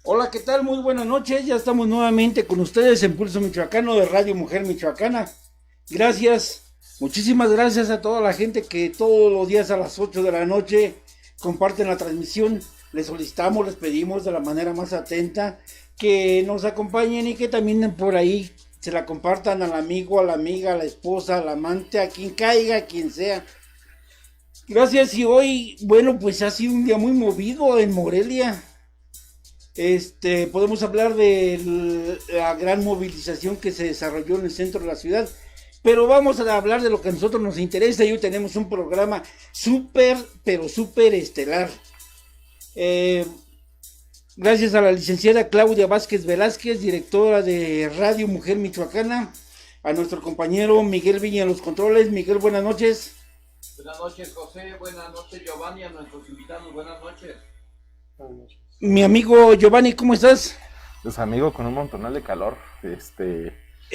Hola, ¿qué tal? Muy buenas noches. Ya estamos nuevamente con ustedes en Pulso Michoacano de Radio Mujer Michoacana. Gracias, muchísimas gracias a toda la gente que todos los días a las 8 de la noche comparten la transmisión. Les solicitamos, les pedimos de la manera más atenta que nos acompañen y que también por ahí se la compartan al amigo, a la amiga, a la esposa, al amante, a quien caiga, a quien sea. Gracias. Y hoy, bueno, pues ha sido un día muy movido en Morelia. Podemos hablar de la gran movilización que se desarrolló en el centro de la ciudad, pero vamos a hablar de lo que a nosotros nos interesa y hoy tenemos un programa súper, pero súper estelar. Gracias a la licenciada Claudia Vázquez Velázquez, directora de Radio Mujer Michoacana, a nuestro compañero Miguel Viña en los controles. Miguel, buenas noches. Buenas noches, José. Buenas noches, Giovanni. A nuestros invitados, buenas noches. Buenas noches. Mi amigo Giovanni, ¿cómo estás? Pues amigo, con un montonal de calor.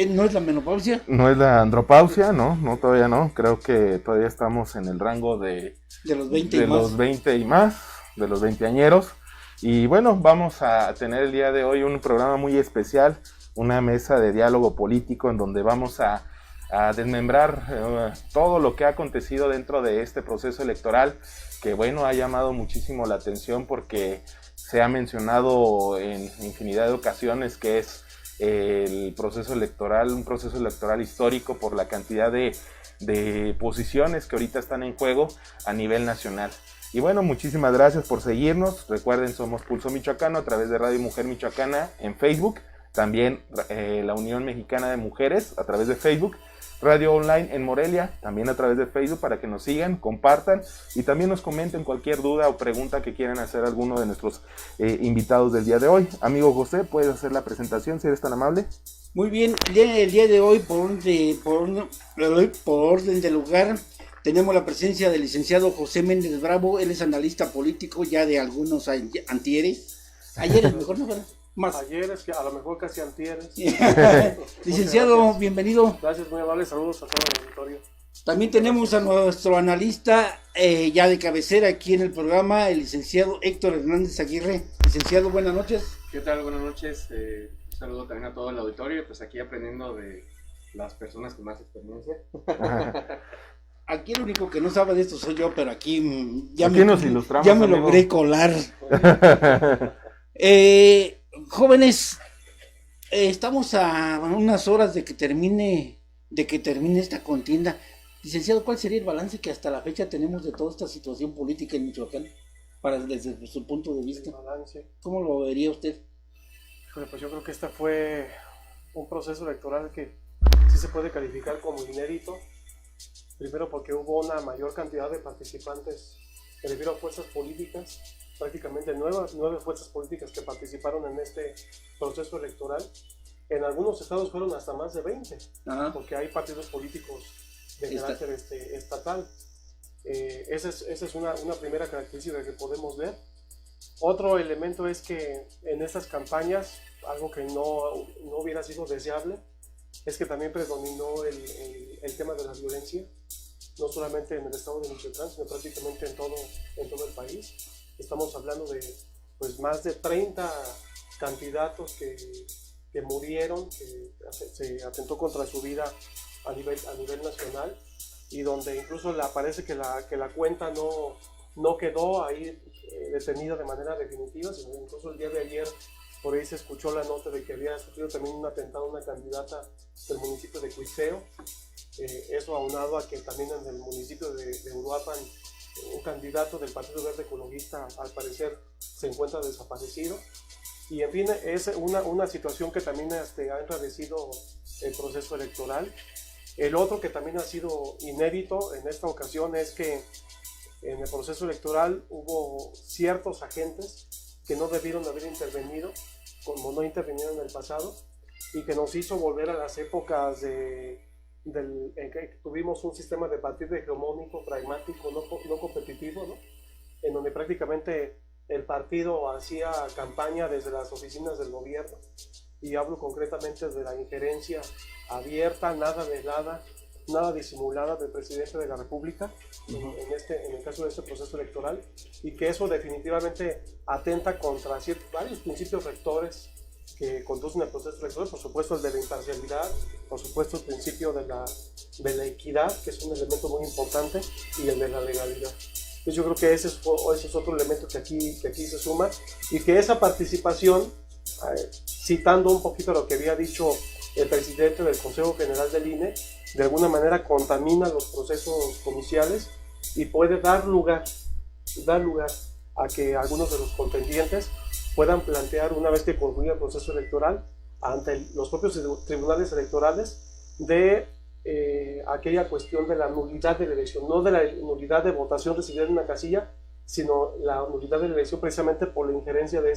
¿No es la menopausia? No es la andropausia, no, todavía no. Creo que todavía estamos en el rango de los 20 de y más. los 20 y más, de los veinteañeros. Y bueno, vamos a tener el día de hoy un programa muy especial, una mesa de diálogo político en donde vamos a desmembrar todo lo que ha acontecido dentro de este proceso electoral, que bueno, ha llamado muchísimo la atención porque se ha mencionado en infinidad de ocasiones que es el proceso electoral, un proceso electoral histórico por la cantidad de posiciones que ahorita están en juego a nivel nacional. Y bueno, muchísimas gracias por seguirnos. Recuerden, somos Pulso Michoacano a través de Radio Mujer Michoacana en Facebook. También la Unión Mexicana de Mujeres a través de Facebook. Radio Online en Morelia, también a través de Facebook, para que nos sigan, compartan y también nos comenten cualquier duda o pregunta que quieran hacer a alguno de nuestros invitados del día de hoy. Amigo José, ¿puedes hacer la presentación si eres tan amable? Muy bien, el día de hoy, por orden de lugar, tenemos la presencia del licenciado José Méndez Bravo. Él es analista político ya de algunos antieres. Ayer, mejor no, ¿verdad? Más. Ayer es que a lo mejor casi antieres. Licenciado, bienvenido. Gracias, muy amable, saludos a todo el auditorio. También tenemos a nuestro analista ya de cabecera aquí en el programa, el licenciado Héctor Hernández Aguirre. Licenciado, buenas noches. ¿Qué tal? Buenas noches. Un saludo también a todo el auditorio, pues aquí aprendiendo de las personas con más experiencia. Aquí el único que no sabe de esto soy yo, pero aquí nos ilustramos, ya me amigo. logré colar. Jóvenes, estamos a unas horas de que termine esta contienda. Licenciado, ¿cuál sería el balance que hasta la fecha tenemos de toda esta situación política en Michoacán, desde su punto de vista? ¿Cómo lo vería usted? Pues yo creo que este fue un proceso electoral que sí se puede calificar como inédito. Primero porque hubo una mayor cantidad de participantes, me refiero a fuerzas políticas, prácticamente nueve fuerzas políticas que participaron en este proceso electoral. En algunos estados fueron hasta más de 20, porque hay partidos políticos de carácter estatal. Esa es una primera característica que podemos ver. Otro elemento es que en estas campañas, algo que no hubiera sido deseable, es que también predominó el tema de la violencia, no solamente en el estado de Michoacán, sino prácticamente en todo el país. Estamos hablando de pues, más de 30 candidatos que murieron, que se atentó contra su vida a nivel nacional, y donde incluso parece que la cuenta no quedó ahí detenida de manera definitiva, sino incluso el día de ayer por ahí se escuchó la nota de que había sufrido también un atentado a una candidata del municipio de Cuitzeo. Eso aunado a que también en el municipio de Uruapan un candidato del Partido Verde Ecologista al parecer se encuentra desaparecido. Y en fin, es una situación que también ha enrarecido el proceso electoral. El otro que también ha sido inédito en esta ocasión es que en el proceso electoral hubo ciertos agentes que no debieron haber intervenido, como no intervinieron en el pasado, y que nos hizo volver a las épocas en que tuvimos un sistema de partido hegemónico, pragmático, no competitivo, ¿no? En donde prácticamente el partido hacía campaña desde las oficinas del gobierno, y hablo concretamente de la injerencia abierta, nada velada, nada disimulada del presidente de la República en el caso de este proceso electoral, y que eso definitivamente atenta contra varios principios rectores que conducen al proceso electoral, por supuesto el de la imparcialidad, por supuesto el principio de la equidad, que es un elemento muy importante, y el de la legalidad. Entonces yo creo que ese es otro elemento que aquí se suma, y que esa participación, citando un poquito lo que había dicho el presidente del Consejo General del INE, de alguna manera contamina los procesos comiciales y puede dar lugar a que algunos de los contendientes puedan plantear, una vez que concluya el proceso electoral, ante los propios tribunales electorales, de aquella cuestión de la nulidad de la elección, no de la nulidad de votación recibida en una casilla, sino la nulidad de la elección precisamente por la injerencia de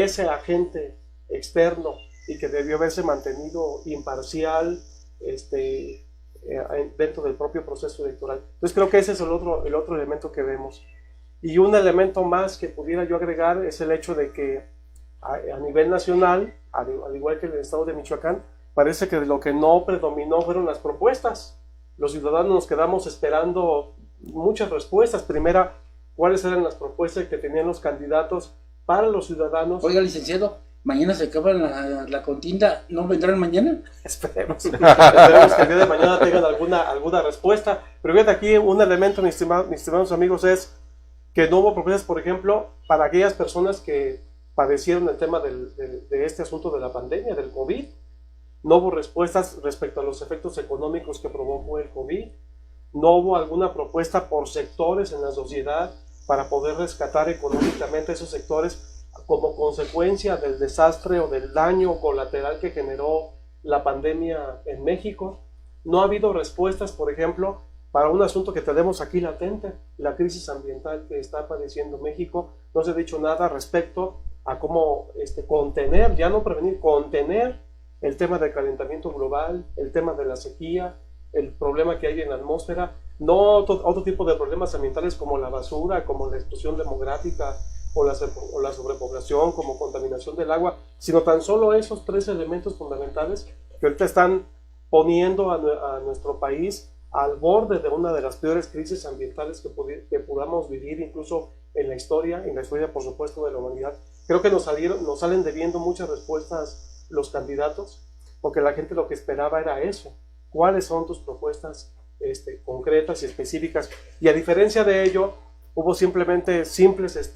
ese agente externo, y que debió haberse mantenido imparcial dentro del propio proceso electoral. Entonces creo que ese es el otro elemento que vemos. Y un elemento más que pudiera yo agregar es el hecho de que a nivel nacional, al igual que en el estado de Michoacán, parece que lo que no predominó fueron las propuestas. Los ciudadanos nos quedamos esperando muchas respuestas. Primera, cuáles eran las propuestas que tenían los candidatos para los ciudadanos. Oiga, licenciado, mañana se acaba la contienda, ¿no vendrán mañana? Esperemos que el día de mañana tengan alguna respuesta. Pero fíjate, aquí un elemento, mis estimados amigos, es que no hubo propuestas, por ejemplo, para aquellas personas que padecieron el tema de este asunto de la pandemia, del COVID. No hubo respuestas respecto a los efectos económicos que provocó el COVID. No hubo alguna propuesta por sectores en la sociedad para poder rescatar económicamente esos sectores como consecuencia del desastre o del daño colateral que generó la pandemia en México. No ha habido respuestas, por ejemplo, para un asunto que tenemos aquí latente, la crisis ambiental que está padeciendo México. No se ha dicho nada respecto a cómo contener, ya no prevenir, contener el tema del calentamiento global, el tema de la sequía, el problema que hay en la atmósfera, no otro tipo de problemas ambientales como la basura, como la explosión demográfica o la sobrepoblación, como contaminación del agua, sino tan solo esos tres elementos fundamentales que ahorita están poniendo a nuestro país al borde de una de las peores crisis ambientales que podamos vivir incluso en la historia por supuesto de la humanidad. Creo que nos salen debiendo muchas respuestas los candidatos, porque la gente lo que esperaba era eso. ¿Cuáles son tus propuestas concretas y específicas? Y a diferencia de ello, hubo simples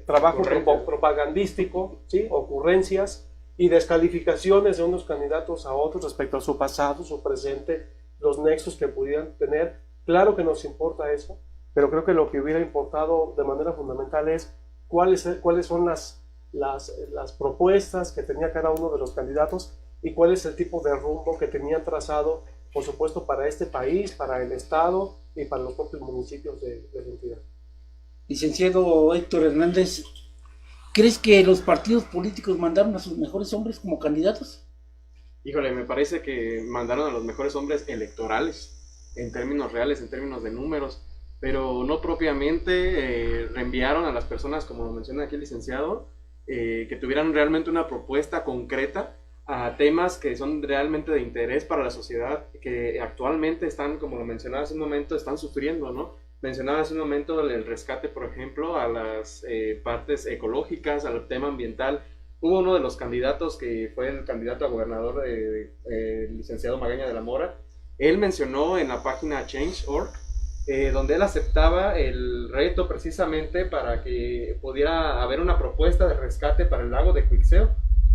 trabajo propagandístico, ¿sí? Ocurrencias y descalificaciones de unos candidatos a otros respecto a su pasado, su presente, los nexos que pudieran tener. Claro que nos importa eso, pero creo que lo que hubiera importado de manera fundamental es cuáles son las propuestas que tenía cada uno de los candidatos y cuál es el tipo de rumbo que tenían trazado, por supuesto, para este país, para el Estado y para los propios municipios de la entidad. Licenciado Héctor Hernández, ¿crees que los partidos políticos mandaron a sus mejores hombres como candidatos? Híjole, me parece que mandaron a los mejores hombres electorales, en términos reales, en términos de números, pero no propiamente reenviaron a las personas, como lo menciona aquí el licenciado, que tuvieran realmente una propuesta concreta a temas que son realmente de interés para la sociedad, que actualmente están, como lo mencionaba hace un momento, están sufriendo, ¿no? Mencionaba hace un momento el rescate, por ejemplo, a las partes ecológicas, al tema ambiental. Hubo uno de los candidatos que fue el candidato a gobernador, el licenciado Magaña de la Mora. Él mencionó en la página Change.org, donde él aceptaba el reto precisamente para que pudiera haber una propuesta de rescate para el lago de Cuitzeo.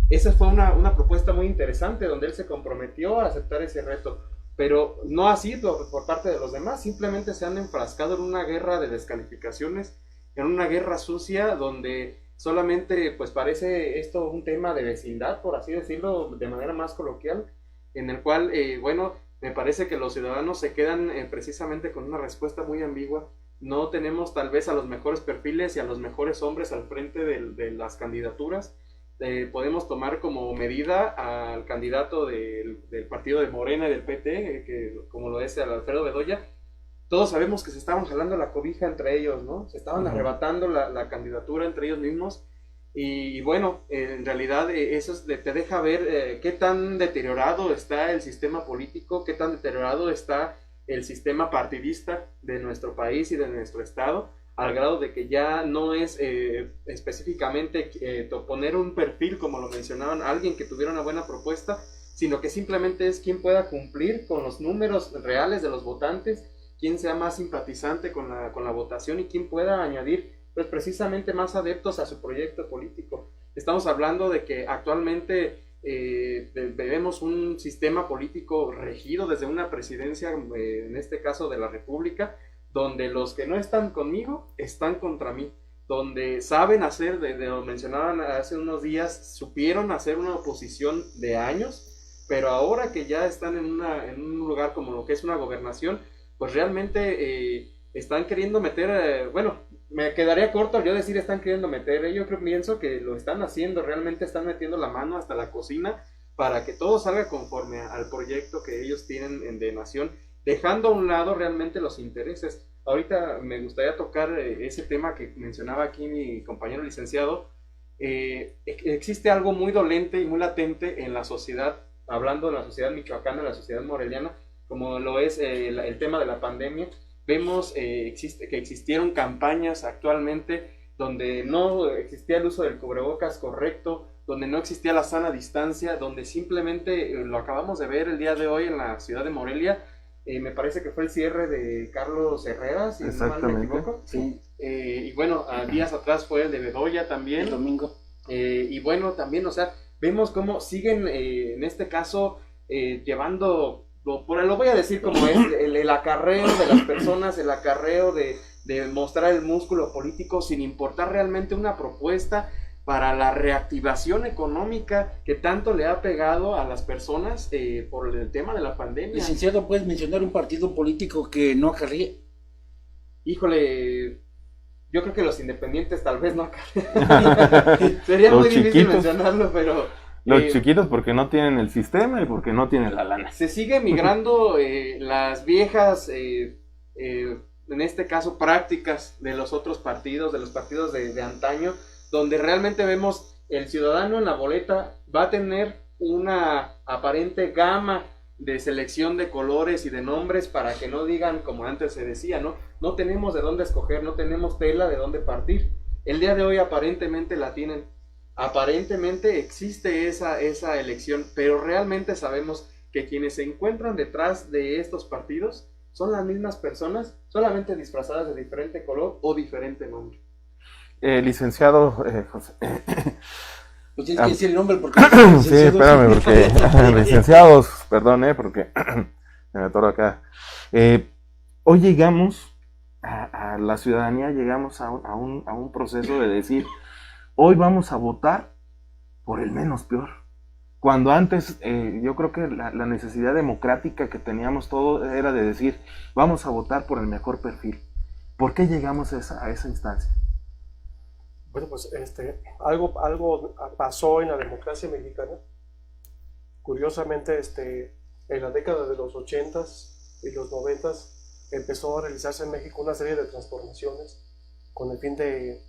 Esa fue una propuesta muy interesante, donde él se comprometió a aceptar ese reto, pero no así por parte de los demás. Simplemente se han enfrascado en una guerra de descalificaciones, en una guerra sucia, donde solamente pues parece esto un tema de vecindad, por así decirlo, de manera más coloquial, en el cual, me parece que los ciudadanos se quedan precisamente con una respuesta muy ambigua. No tenemos tal vez a los mejores perfiles y a los mejores hombres al frente de las candidaturas. Podemos tomar como medida al candidato del partido de Morena y del PT, que como lo es el Alfredo Bedoya. Todos sabemos que se estaban jalando la cobija entre ellos, ¿no? Se estaban arrebatando la candidatura entre ellos mismos. Y bueno, en realidad eso te deja ver qué tan deteriorado está el sistema político, qué tan deteriorado está el sistema partidista de nuestro país y de nuestro estado, al grado de que ya no es específicamente poner un perfil, como lo mencionaban, alguien que tuviera una buena propuesta, sino que simplemente es quien pueda cumplir con los números reales de los votantes, quien sea más simpatizante con la votación y quien pueda añadir pues precisamente más adeptos a su proyecto político. Estamos hablando de que actualmente vemos un sistema político regido desde una presidencia, en este caso de la República, donde los que no están conmigo están contra mí, donde saben hacer, lo mencionaban hace unos días, supieron hacer una oposición de años, pero ahora que ya están en un lugar como lo que es una gobernación, pues realmente están queriendo meter, bueno, me quedaría corto al yo decir están queriendo meter, yo pienso que lo están haciendo, realmente están metiendo la mano hasta la cocina para que todo salga conforme al proyecto que ellos tienen de nación, dejando a un lado realmente los intereses. Ahorita me gustaría tocar ese tema que mencionaba aquí mi compañero licenciado. Existe algo muy dolente y muy latente en la sociedad, hablando de la sociedad michoacana, la sociedad moreliana, como lo es el tema de la pandemia. Vemos que existieron campañas actualmente donde no existía el uso del cubrebocas correcto, donde no existía la sana distancia, donde simplemente lo acabamos de ver el día de hoy en la ciudad de Morelia. Me parece que fue el cierre de Carlos Herrera, si no mal me equivoco. Sí. Y bueno, días atrás fue el de Bedoya también. El domingo. Y bueno, también, o sea, vemos cómo siguen, en este caso, llevando... Lo voy a decir como es, el acarreo de las personas, el acarreo de mostrar el músculo político sin importar realmente una propuesta para la reactivación económica que tanto le ha pegado a las personas por el tema de la pandemia. Licenciado, ¿puedes mencionar un partido político que no acarríe? Híjole, yo creo que los independientes tal vez no acarrean. Sería muy difícil mencionarlo, pero... Los chiquitos porque no tienen el sistema y porque no tienen la lana. Se sigue migrando las viejas, en este caso, prácticas de los otros partidos, de los partidos de antaño, donde realmente vemos el ciudadano en la boleta va a tener una aparente gama de selección de colores y de nombres para que no digan, como antes se decía, no tenemos de dónde escoger, no tenemos tela de dónde partir. El día de hoy aparentemente la tienen. Aparentemente existe esa elección, pero realmente sabemos que quienes se encuentran detrás de estos partidos son las mismas personas, solamente disfrazadas de diferente color o diferente nombre. Licenciado José. Pues tienes que decir el nombre porque... Sí, espérame, porque... licenciados, perdón, porque me atoro acá. Hoy llegamos a la ciudadanía, llegamos a un proceso de decir... Hoy vamos a votar por el menos peor. Cuando antes yo creo que la necesidad democrática que teníamos todo era de decir, vamos a votar por el mejor perfil. ¿Por qué llegamos a esa instancia? Bueno, pues algo pasó en la democracia mexicana. Curiosamente, en la década de los 80s y los 90s empezó a realizarse en México una serie de transformaciones con el fin de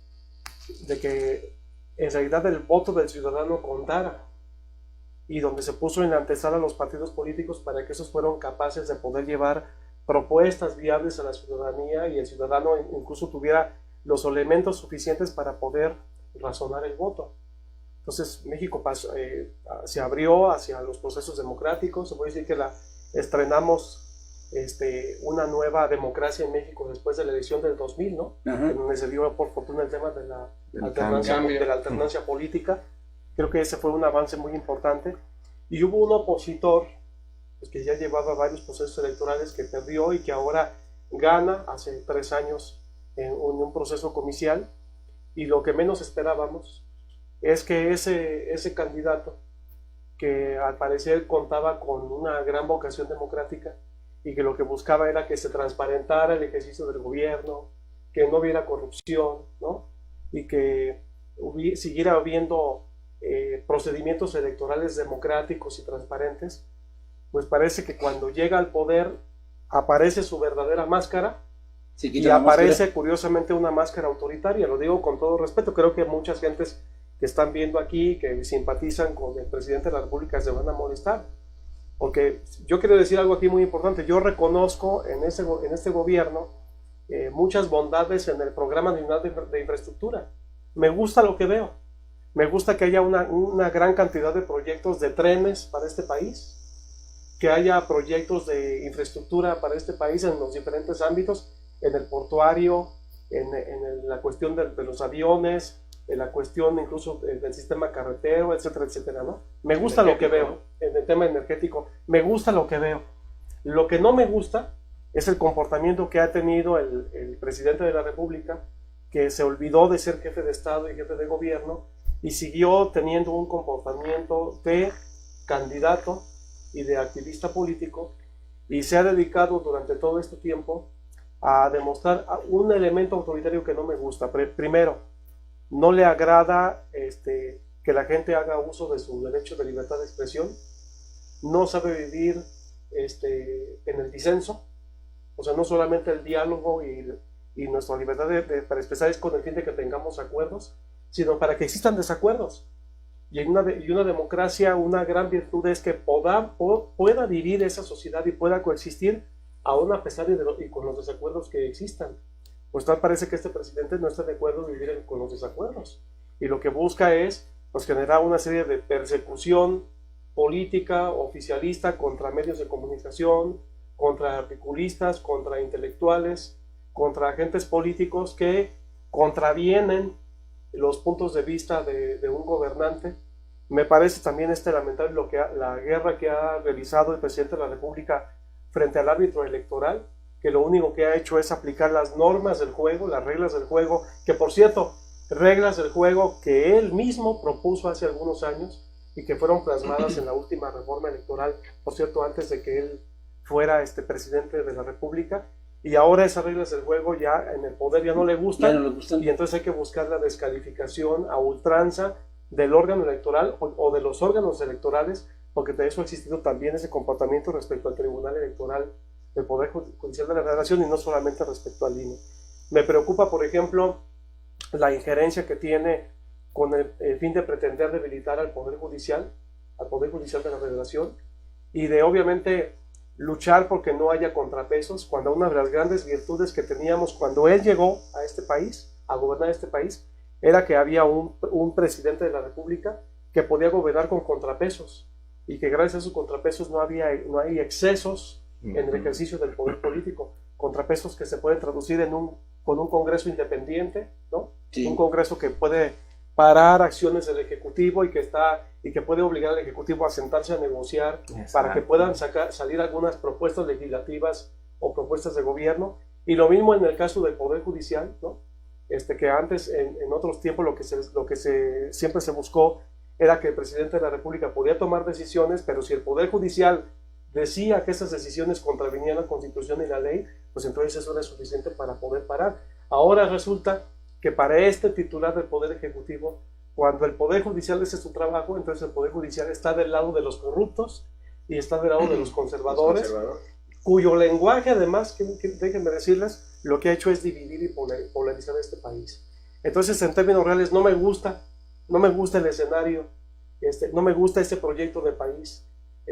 que en realidad el voto del ciudadano contara, y donde se puso en la antesala a los partidos políticos para que esos fueran capaces de poder llevar propuestas viables a la ciudadanía y el ciudadano incluso tuviera los elementos suficientes para poder razonar el voto. Entonces México se abrió hacia los procesos democráticos. Se puede decir que estrenamos una nueva democracia en México después de la elección del 2000, ¿no? Donde se dio por fortuna el tema de la alternancia política. Creo que ese fue un avance muy importante. Y hubo un opositor pues, que ya llevaba varios procesos electorales que perdió y que ahora gana hace 3 años en un proceso comicial. Y lo que menos esperábamos es que ese candidato, que al parecer contaba con una gran vocación democrática, y que lo que buscaba era que se transparentara el ejercicio del gobierno, que no hubiera corrupción, ¿no? Y que siguiera habiendo procedimientos electorales democráticos y transparentes, pues parece que cuando llega al poder aparece su verdadera máscara, y aparece curiosamente una máscara autoritaria. Lo digo con todo respeto, creo que muchas gentes que están viendo aquí, que simpatizan con el presidente de la República, se van a molestar. Porque yo quiero decir algo aquí muy importante. Yo reconozco en este gobierno muchas bondades en el programa nacional de infraestructura. Me gusta lo que veo. Me gusta que haya una gran cantidad de proyectos de trenes para este país, que haya proyectos de infraestructura para este país en los diferentes ámbitos, en el portuario, en la cuestión de los aviones, en la cuestión incluso del sistema carretero, etcétera, etcétera, ¿no? Me gusta lo que veo en el tema energético, me gusta lo que veo. Lo que no me gusta es el comportamiento que ha tenido el presidente de la República, que se olvidó de ser jefe de Estado y jefe de gobierno y siguió teniendo un comportamiento de candidato y de activista político, y se ha dedicado durante todo este tiempo a demostrar un elemento autoritario que no me gusta. Primero, no le agrada que la gente haga uso de su derecho de libertad de expresión, no sabe vivir en el disenso, o sea, no solamente el diálogo y nuestra libertad para expresar es con el fin de que tengamos acuerdos, sino para que existan desacuerdos. Y en una democracia, una gran virtud es que pueda vivir esa sociedad y pueda coexistir aún a pesar y con los desacuerdos que existan. Pues tal parece que este presidente no está de acuerdo en vivir con los desacuerdos. Y lo que busca es pues, generar una serie de persecución política, oficialista, contra medios de comunicación, contra articulistas, contra intelectuales, contra agentes políticos que contravienen los puntos de vista de un gobernante. Me parece también lamentable la guerra que ha realizado el presidente de la República frente al árbitro electoral, que lo único que ha hecho es aplicar las normas del juego, las reglas del juego, que por cierto, reglas del juego que él mismo propuso hace algunos años y que fueron plasmadas en la última reforma electoral, por cierto, antes de que él fuera presidente de la República, y ahora esas reglas del juego ya en el poder ya no le gustan, y entonces hay que buscar la descalificación a ultranza del órgano electoral o de los órganos electorales, porque de eso ha existido también ese comportamiento respecto al Tribunal Electoral del Poder Judicial de la Federación y no solamente respecto al INE. Me preocupa, por ejemplo, la injerencia que tiene con el fin de pretender debilitar al Poder Judicial de la Federación, y de obviamente luchar porque no haya contrapesos, cuando una de las grandes virtudes que teníamos cuando él llegó a este país, a gobernar este país, era que había un presidente de la República que podía gobernar con contrapesos, y que gracias a esos contrapesos no hay excesos en el ejercicio del poder político, contrapesos que se pueden traducir con un Congreso independiente, ¿no? Sí. Un Congreso que puede parar acciones del Ejecutivo y que puede obligar al Ejecutivo a sentarse a negociar. Exacto. Para que puedan salir algunas propuestas legislativas o propuestas de gobierno. Y lo mismo en el caso del Poder Judicial, ¿no? Que antes, en otros tiempos, lo que siempre se buscó era que el presidente de la República podía tomar decisiones, pero si el Poder Judicial decía que esas decisiones contravenían la Constitución y la ley, pues entonces eso era suficiente para poder parar. Ahora resulta que para este titular del Poder Ejecutivo, cuando el Poder Judicial hace su trabajo, entonces el Poder Judicial está del lado de los corruptos y está del lado de los conservadores, cuyo lenguaje, además, déjenme decirles, lo que ha hecho es dividir y polarizar este país. Entonces, en términos reales, no me gusta el escenario, no me gusta este proyecto de país,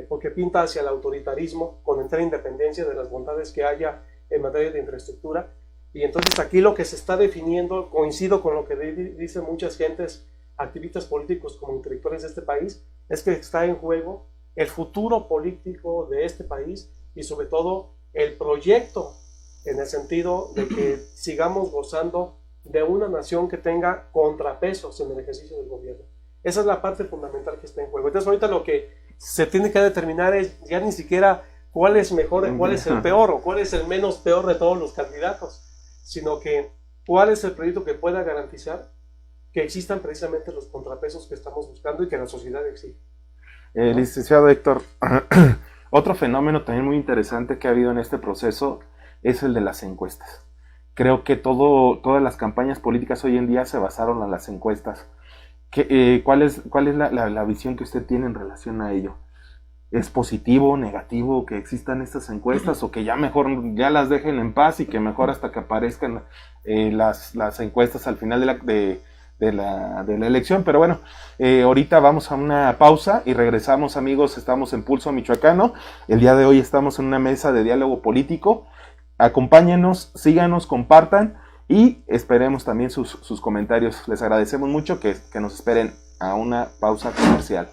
porque pinta hacia el autoritarismo, con entera independencia de las bondades que haya en materia de infraestructura. Y entonces aquí lo que se está definiendo, coincido con lo que dicen muchas gentes, activistas políticos como intelectuales de este país, es que está en juego el futuro político de este país y sobre todo el proyecto, en el sentido de que sigamos gozando de una nación que tenga contrapesos en el ejercicio del gobierno. Esa es la parte fundamental que está en juego. Entonces ahorita lo que se tiene que determinar es ya ni siquiera cuál es mejor, cuál es el peor o cuál es el menos peor de todos los candidatos, sino que cuál es el proyecto que pueda garantizar que existan precisamente los contrapesos que estamos buscando y que la sociedad exige. Licenciado Héctor, otro fenómeno también muy interesante que ha habido en este proceso es el de las encuestas. Creo que todas las campañas políticas hoy en día se basaron en las encuestas. ¿Cuál es la visión que usted tiene en relación a ello? ¿Es positivo, negativo que existan estas encuestas o que ya mejor ya las dejen en paz y que mejor hasta que aparezcan las encuestas al final de de la elección. Pero bueno, ahorita vamos a una pausa y regresamos, amigos. Estamos en Pulso Michoacano. El día de hoy estamos en una mesa de diálogo político. Acompáñenos, síganos, compartan y esperemos también sus comentarios. Les agradecemos mucho que nos esperen a una pausa comercial.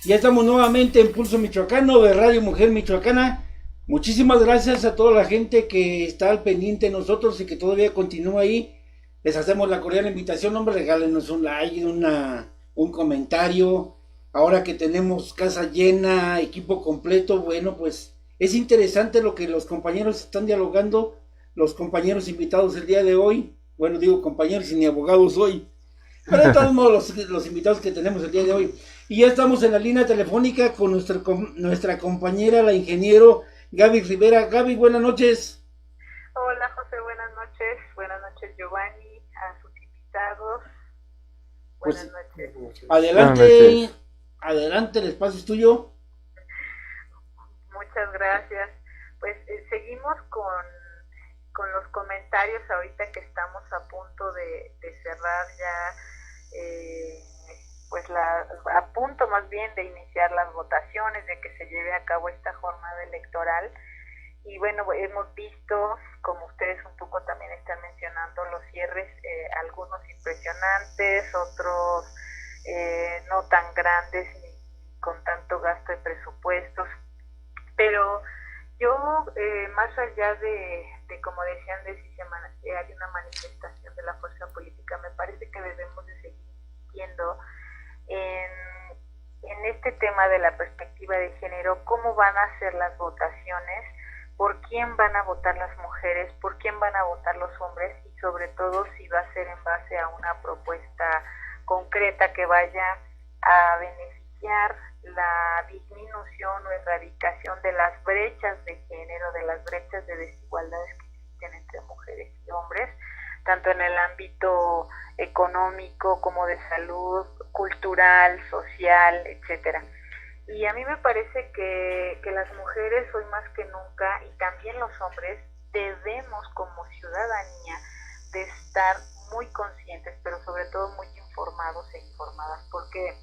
Ya estamos nuevamente en Pulso Michoacano de Radio Mujer Michoacana. Muchísimas gracias a toda la gente que está al pendiente de nosotros y que todavía continúa ahí. Les hacemos la cordial invitación, hombre, regálenos un like, un comentario. Ahora que tenemos casa llena, equipo completo, bueno, pues es interesante lo que los compañeros están dialogando, los compañeros invitados el día de hoy. Bueno, digo compañeros y ni abogados hoy. Pero de todos modos los invitados que tenemos el día de hoy. Y ya estamos en la línea telefónica con nuestra compañera, la ingeniero Gaby Rivera. Gaby, buenas noches. Hola José, buenas noches Giovanni, a sus invitados. Buenas noches. Adelante, el espacio es tuyo. Muchas gracias. Pues seguimos con los comentarios ahorita que estamos a punto de cerrar ya, pues a punto más bien de iniciar las votaciones, de que se lleve a cabo esta jornada electoral. Y bueno, hemos visto, como ustedes un poco también están mencionando, los cierres, algunos impresionantes, otros no tan grandes ni con tanto gasto de presupuestos. Pero yo, más allá de como decían, de si hay una manifestación de la fuerza política, me parece que debemos de seguir viendo en este tema de la perspectiva de género, cómo van a ser las votaciones, por quién van a votar las mujeres, por quién van a votar los hombres, y sobre todo si va a ser en base a una propuesta concreta que vaya a beneficiar propiciar la disminución o erradicación de las brechas de género, de las brechas de desigualdades que existen entre mujeres y hombres, tanto en el ámbito económico como de salud, cultural, social, etcétera. Y a mí me parece que las mujeres hoy más que nunca, y también los hombres, debemos como ciudadanía de estar muy conscientes, pero sobre todo muy informados e informadas, porque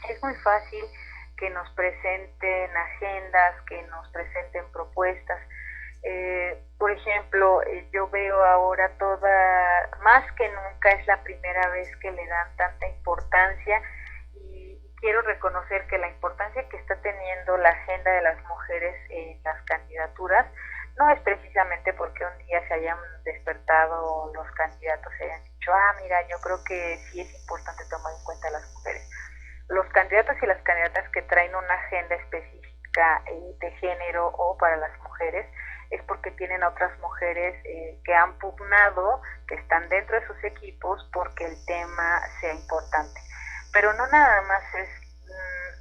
es muy fácil que nos presenten agendas, que nos presenten propuestas. Por ejemplo, yo veo ahora más que nunca es la primera vez que le dan tanta importancia, y quiero reconocer que la importancia que está teniendo la agenda de las mujeres en las candidaturas no es precisamente porque un día se hayan despertado los candidatos y hayan dicho, mira, yo creo que sí es importante tomar en cuenta a las mujeres. Los candidatos y las candidatas que traen una agenda específica de género o para las mujeres es porque tienen a otras mujeres que han pugnado, que están dentro de sus equipos porque el tema sea importante. Pero no nada más es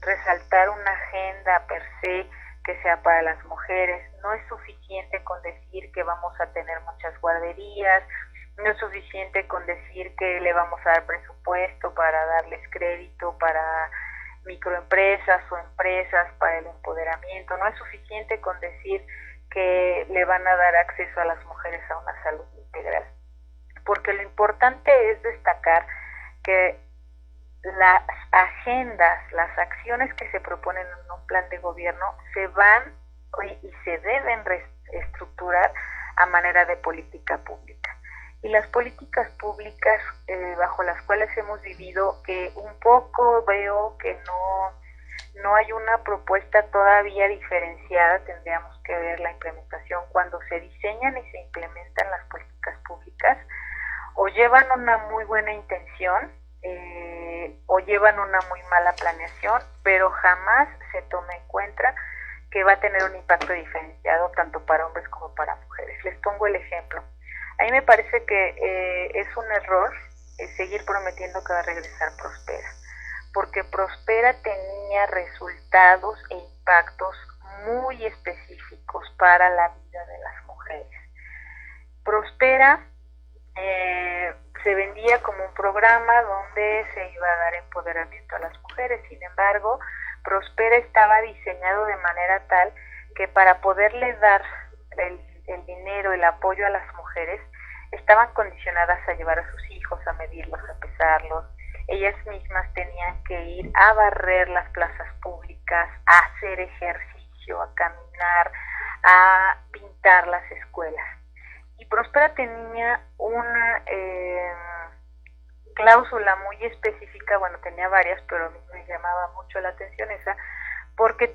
resaltar una agenda per se que sea para las mujeres. No es suficiente con decir que vamos a tener muchas guarderías, no es suficiente con decir que le vamos a dar presupuesto para darles crédito para microempresas o empresas para el empoderamiento, no es suficiente con decir que le van a dar acceso a las mujeres a una salud integral, porque lo importante es destacar que las agendas, las acciones que se proponen en un plan de gobierno se van y se deben reestructurar a manera de política pública. Y las políticas públicas bajo las cuales hemos vivido, que un poco veo que no hay una propuesta todavía diferenciada, tendríamos que ver la implementación cuando se diseñan y se implementan las políticas públicas, o llevan una muy buena intención, o llevan una muy mala planeación, pero jamás se toma en cuenta que va a tener un impacto diferenciado tanto para hombres como para mujeres. Les pongo el ejemplo. A mí me parece que es un error seguir prometiendo que va a regresar Prospera, porque Prospera tenía resultados e impactos muy específicos para la vida de las mujeres. Prospera se vendía como un programa donde se iba a dar empoderamiento a las mujeres. Sin embargo, Prospera estaba diseñado de manera tal que para poderle dar el dinero, el apoyo a las mujeres, estaban condicionadas a llevar a sus hijos, a medirlos, a pesarlos. Ellas mismas tenían que ir a barrer las plazas públicas, a hacer ejercicio, a caminar, a pintar las escuelas. Y Prospera tenía una cláusula muy específica, bueno, tenía varias, pero a mí me llamaba mucho la atención esa, porque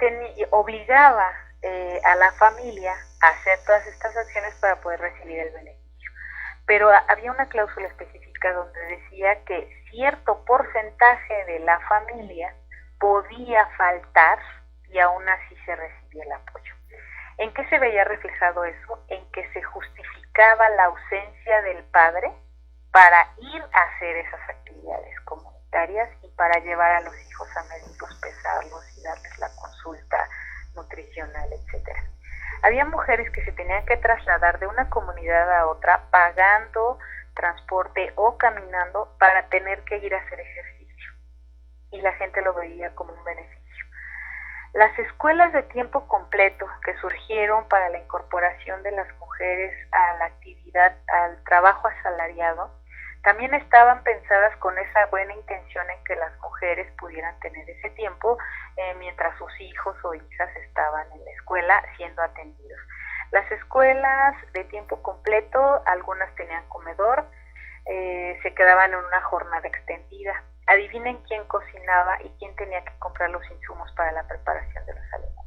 obligaba a la familia a hacer todas estas acciones para poder recibir el beneficio. Pero había una cláusula específica donde decía que cierto porcentaje de la familia podía faltar y aún así se recibía el apoyo. ¿En qué se veía reflejado eso? En que se justificaba la ausencia del padre para ir a hacer esas actividades comunitarias y para llevar a los hijos a medirlos, pesarlos y darles la consulta nutricional, etcétera. Había mujeres que se tenían que trasladar de una comunidad a otra pagando transporte o caminando para tener que ir a hacer ejercicio, y la gente lo veía como un beneficio. Las escuelas de tiempo completo que surgieron para la incorporación de las mujeres a la actividad, al trabajo asalariado, también estaban pensadas con esa buena intención en que las mujeres pudieran tener ese tiempo mientras sus hijos o hijas estaban en la escuela siendo atendidos. Las escuelas de tiempo completo, algunas tenían comedor, se quedaban en una jornada extendida. Adivinen quién cocinaba y quién tenía que comprar los insumos para la preparación de los alimentos.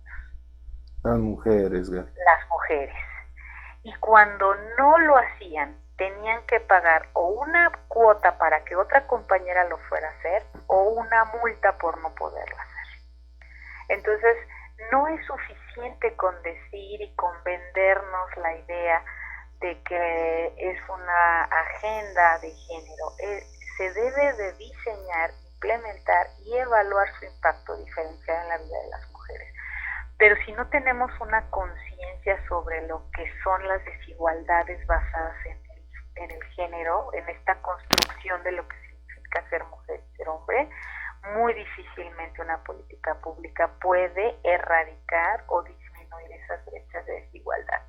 Las mujeres. Las mujeres. Y cuando no lo hacían, tenían que pagar o una cuota para que otra compañera lo fuera a hacer o una multa por no poderlo hacer. Entonces, no es suficiente con decir y con vendernos la idea de que es una agenda de género. Se debe de diseñar y implementar y evaluar su impacto diferencial en la vida de las mujeres. Pero si no tenemos una conciencia sobre lo que son las desigualdades basadas en el género, en esta construcción de lo que significa ser mujer y ser hombre, muy difícilmente una política pública puede erradicar o disminuir esas brechas de desigualdad.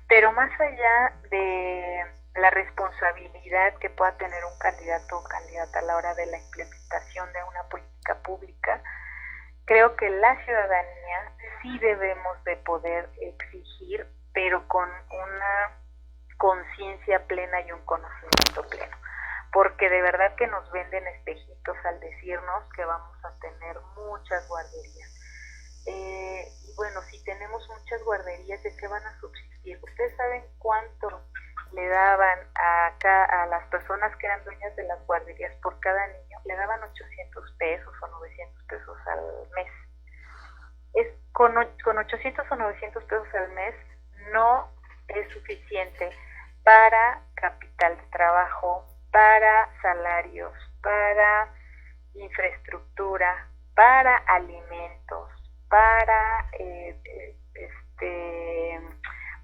Pero más allá de la responsabilidad que pueda tener un candidato o candidata a la hora de la implementación de una política pública, creo que la ciudadanía sí debemos de poder exigir, pero con una conciencia plena y un conocimiento pleno, porque de verdad que nos venden espejitos al decirnos que vamos a tener muchas guarderías. Y bueno, si tenemos muchas guarderías, ¿de qué van a subsistir? ¿Ustedes saben cuánto le daban a las personas que eran dueñas de las guarderías por cada niño? Le daban 800 pesos o 900 pesos al mes. Con 800 o 900 pesos al mes no es suficiente para capital de trabajo, para salarios, para infraestructura, para alimentos, para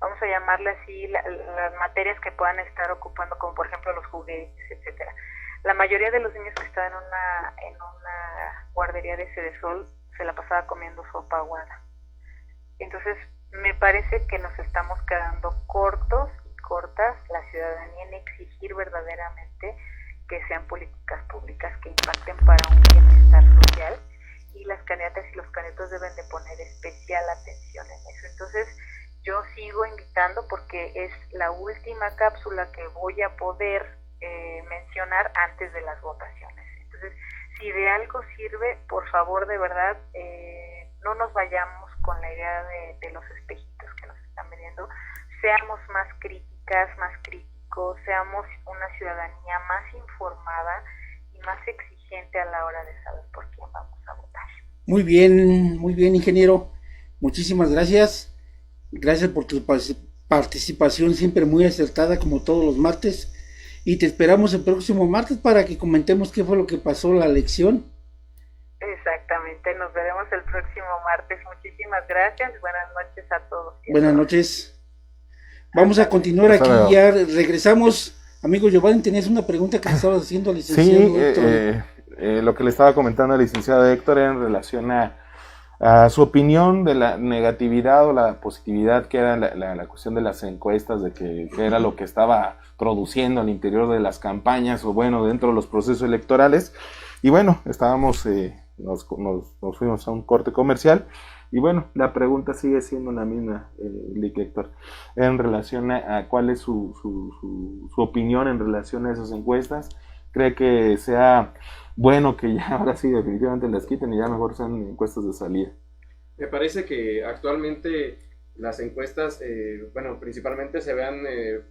vamos a llamarle así, las materias que puedan estar ocupando, como por ejemplo los juguetes, etcétera. La mayoría de los niños que estaban en una guardería de Sedesol se la pasaba comiendo sopa aguada. Entonces, me parece que nos estamos quedando cortos y cortas la ciudadanía en exigir verdaderamente que sean políticas públicas que impacten para un bienestar social, y las candidatas y los candidatos deben de poner especial atención en eso. Entonces, yo sigo invitando, porque es la última cápsula que voy a poder mencionar antes de las votaciones. Entonces, si de algo sirve, por favor, de verdad, no nos vayamos con la idea de los espejitos que nos están vendiendo. Seamos más críticas, más críticos, seamos una ciudadanía más informada y más exigente a la hora de saber por quién vamos a votar. Muy bien, ingeniero. Muchísimas gracias. Gracias por tu participación siempre muy acertada, como todos los martes. Y te esperamos el próximo martes para que comentemos qué fue lo que pasó la elección. Exactamente, nos veremos el próximo martes. Muchísimas gracias, buenas noches a todos. Buenas noches. Vamos a continuar aquí, ya regresamos. Amigo Giovanni, tenías una pregunta que estabas haciendo al licenciado Héctor. Lo que le estaba comentando al licenciado Héctor era en relación a su opinión de la negatividad o la positividad que era la cuestión de las encuestas, de que era lo que estaba produciendo al interior de las campañas, o bueno, dentro de los procesos electorales. Y bueno, estábamos, nos fuimos a un corte comercial, y bueno, la pregunta sigue siendo la misma, Lic Héctor, en relación a cuál es su opinión en relación a esas encuestas. ¿Cree que sea bueno que ya ahora sí definitivamente las quiten y ya mejor sean encuestas de salida? Me parece que actualmente las encuestas, principalmente se vean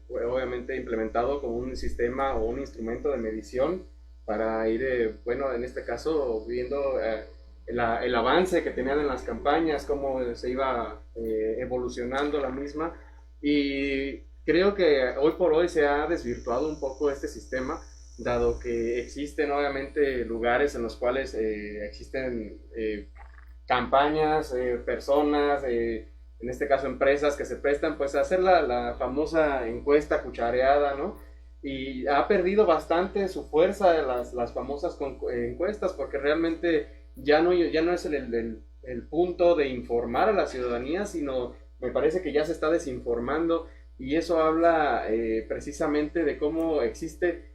obviamente implementado como un sistema o un instrumento de medición para ir, en este caso, viendo el avance que tenían en las campañas, cómo se iba evolucionando la misma, y creo que hoy por hoy se ha desvirtuado un poco este sistema, dado que existen obviamente lugares en los cuales existen campañas, personas, en este caso empresas que se prestan pues a hacer la famosa encuesta cuchareada, ¿no? Y ha perdido bastante su fuerza las famosas encuestas, porque realmente ya no es el punto de informar a la ciudadanía, sino me parece que ya se está desinformando, y eso habla precisamente de cómo existe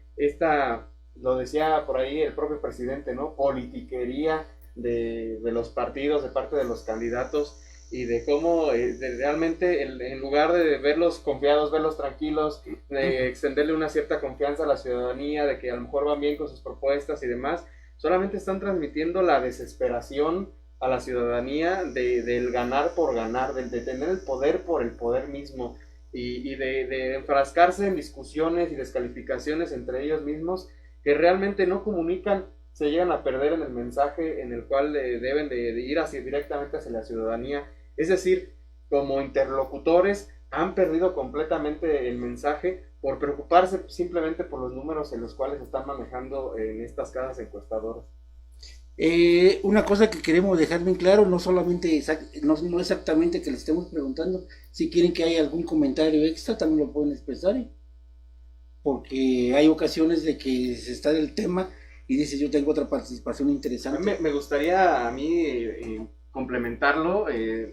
lo decía por ahí el propio presidente, ¿no? Politiquería de los partidos, de parte de los candidatos, y de cómo realmente en lugar de verlos confiados, verlos tranquilos, de extenderle una cierta confianza a la ciudadanía, de que a lo mejor van bien con sus propuestas y demás, solamente están transmitiendo la desesperación a la ciudadanía del ganar por ganar, de tener el poder por el poder mismo, y de enfrascarse en discusiones y descalificaciones entre ellos mismos que realmente no comunican, se llegan a perder en el mensaje en el cual deben de ir directamente hacia la ciudadanía. Es decir, como interlocutores han perdido completamente el mensaje por preocuparse simplemente por los números en los cuales están manejando en estas casas encuestadoras. Una cosa que queremos dejar bien claro, no solamente no exactamente que le estemos preguntando, si quieren que haya algún comentario extra, también lo pueden expresar, porque hay ocasiones de que se está del tema y dice yo tengo otra participación interesante. Me gustaría a mí complementarlo,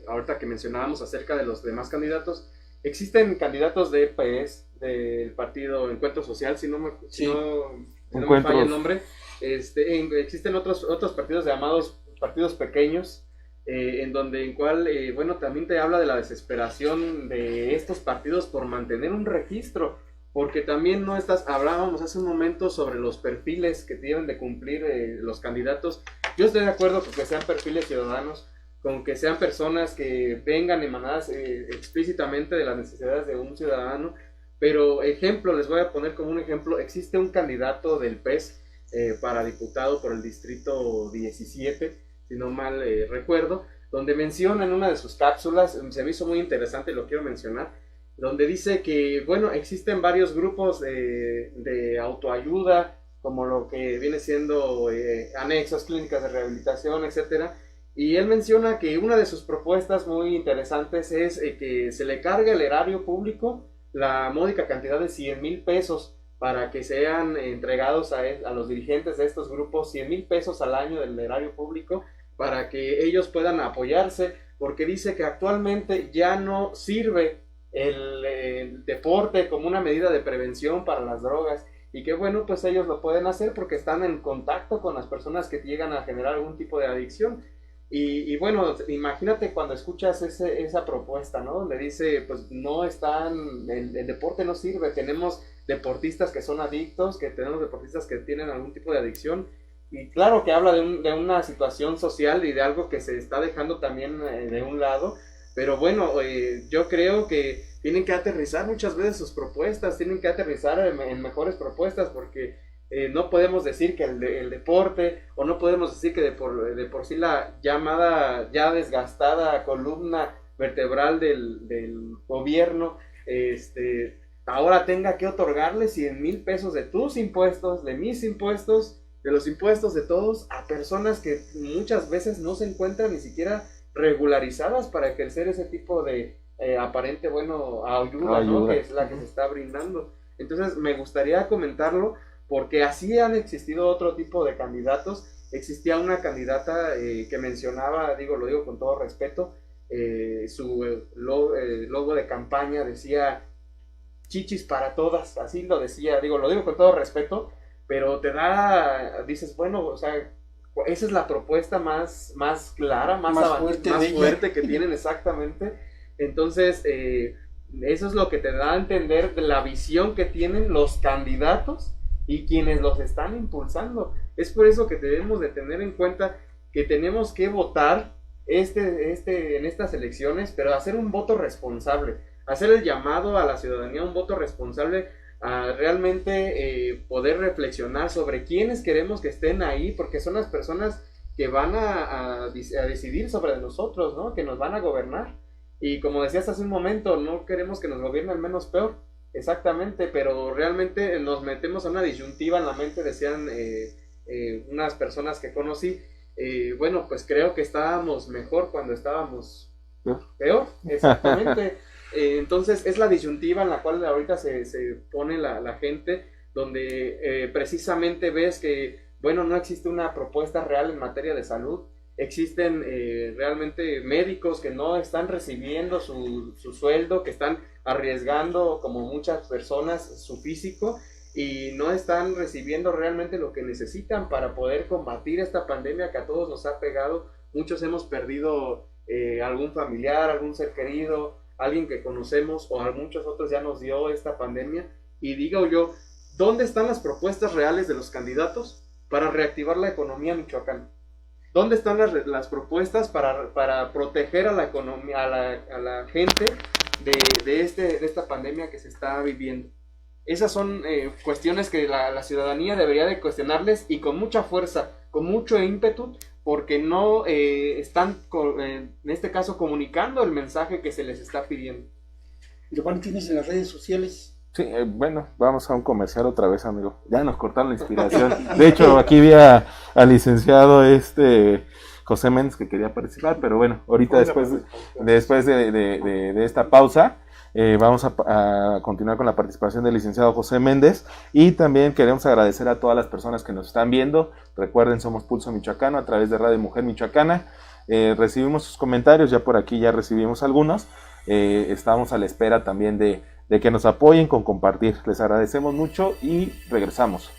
ahorita que mencionábamos acerca de los demás candidatos. Existen candidatos de EPS, del partido Encuentro Social, si no me falla el nombre. Existen otros partidos llamados partidos pequeños, bueno, también te habla de la desesperación de estos partidos por mantener un registro, porque también hablábamos hace un momento sobre los perfiles que deben de cumplir los candidatos. Yo estoy de acuerdo con que sean perfiles ciudadanos, con que sean personas que vengan emanadas explícitamente de las necesidades de un ciudadano, pero les voy a poner como un ejemplo, existe un candidato del PES para diputado por el distrito 17, si no mal recuerdo, donde menciona en una de sus cápsulas, se me hizo muy interesante y lo quiero mencionar, donde dice que, bueno, existen varios grupos de autoayuda, como lo que viene siendo anexos, clínicas de rehabilitación, etcétera, y él menciona que una de sus propuestas muy interesantes es que se le cargue al erario público la módica cantidad de 100,000 pesos para que sean entregados a los dirigentes de estos grupos, 100,000 pesos al año del erario público, para que ellos puedan apoyarse, porque dice que actualmente ya no sirve el deporte como una medida de prevención para las drogas, y que bueno, pues ellos lo pueden hacer porque están en contacto con las personas que llegan a generar algún tipo de adicción. Y bueno, imagínate cuando escuchas esa propuesta, ¿no? Donde dice, pues no el deporte no sirve, tenemos deportistas que son adictos, que tenemos deportistas que tienen algún tipo de adicción, y claro que habla de una situación social y de algo que se está dejando también de un lado, pero bueno, yo creo que tienen que aterrizar muchas veces sus propuestas, tienen que aterrizar en mejores propuestas, porque no podemos decir que el deporte, o no podemos decir que de por sí la llamada ya desgastada columna vertebral del gobierno, ahora tenga que otorgarle 100,000 pesos de tus impuestos, de mis impuestos, de los impuestos de todos, a personas que muchas veces no se encuentran ni siquiera regularizadas para ejercer ese tipo de aparente, bueno, ayuda, ¿no? Que es la que se está brindando. Entonces me gustaría comentarlo, porque así han existido otro tipo de candidatos. Existía una candidata que mencionaba, lo digo con todo respeto, su logo de campaña decía chichis para todas, así lo decía, lo digo con todo respeto, pero dices, bueno, o sea, esa es la propuesta más clara, más fuerte que tienen, exactamente. Entonces, eso es lo que te da a entender de la visión que tienen los candidatos y quienes los están impulsando. Es por eso que debemos de tener en cuenta que tenemos que votar en estas elecciones, pero hacer un voto responsable, hacer el llamado a la ciudadanía, un voto responsable, a realmente poder reflexionar sobre quiénes queremos que estén ahí, porque son las personas que van a decidir sobre nosotros, ¿no? Que nos van a gobernar. Y como decías hace un momento, no queremos que nos gobierne el menos peor, exactamente, pero realmente nos metemos a una disyuntiva en la mente, decían unas personas que conocí, bueno, pues creo que estábamos mejor cuando estábamos peor, exactamente. Entonces es la disyuntiva en la cual ahorita se pone la gente, donde precisamente ves que, bueno, no existe una propuesta real en materia de salud. Existen realmente médicos que no están recibiendo su sueldo, que están arriesgando, como muchas personas, su físico, y no están recibiendo realmente lo que necesitan para poder combatir esta pandemia que a todos nos ha pegado. Muchos hemos perdido algún familiar, algún ser querido, alguien que conocemos, o a muchos otros ya nos dio esta pandemia. Y digo yo, ¿dónde están las propuestas reales de los candidatos para reactivar la economía michoacana? ¿Dónde están las propuestas para proteger a la economía, a la gente de esta pandemia que se está viviendo? Esas son cuestiones que la ciudadanía debería de cuestionarles, y con mucha fuerza, con mucho ímpetu, porque no están, en este caso, comunicando el mensaje que se les está pidiendo. Giovanni, ¿tienes en las redes sociales? Sí, bueno, vamos a un comercial otra vez, amigo. Ya nos cortaron la inspiración. De hecho, aquí vi al licenciado José Méndez que quería participar, pero bueno, ahorita después de esta pausa, vamos a continuar con la participación del licenciado José Méndez, y también queremos agradecer a todas las personas que nos están viendo. Recuerden, somos Pulso Michoacano a través de Radio Mujer Michoacana. Recibimos sus comentarios, ya por aquí ya recibimos algunos. Estamos a la espera también de que nos apoyen con compartir. Les agradecemos mucho y regresamos.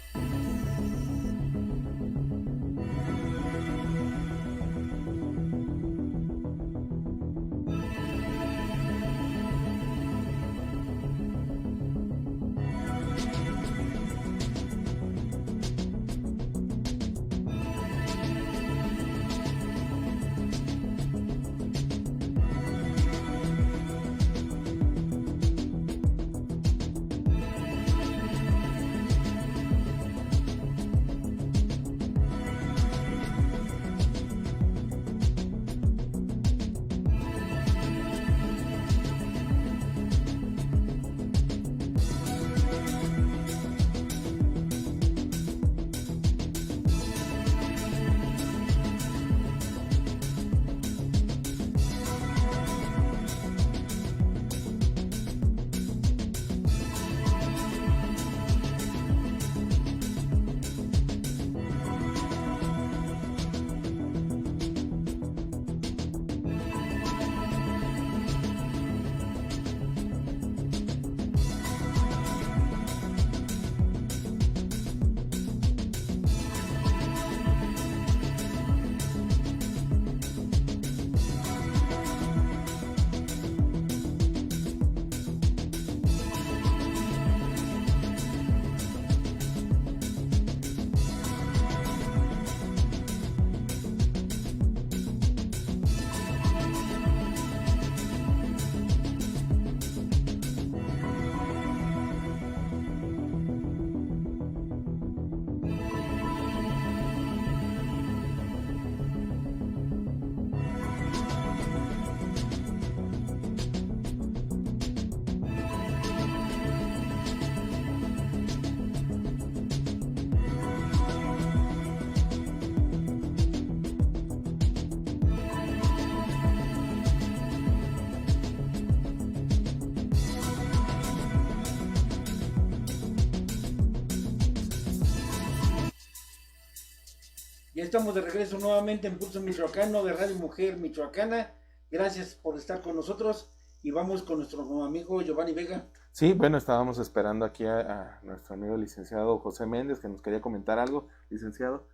Ya estamos de regreso nuevamente en Pulso Michoacano de Radio Mujer Michoacana. Gracias por estar con nosotros y vamos con nuestro amigo Giovanni Vega. Sí, bueno, estábamos esperando aquí a nuestro amigo licenciado José Méndez, que nos quería comentar algo, licenciado.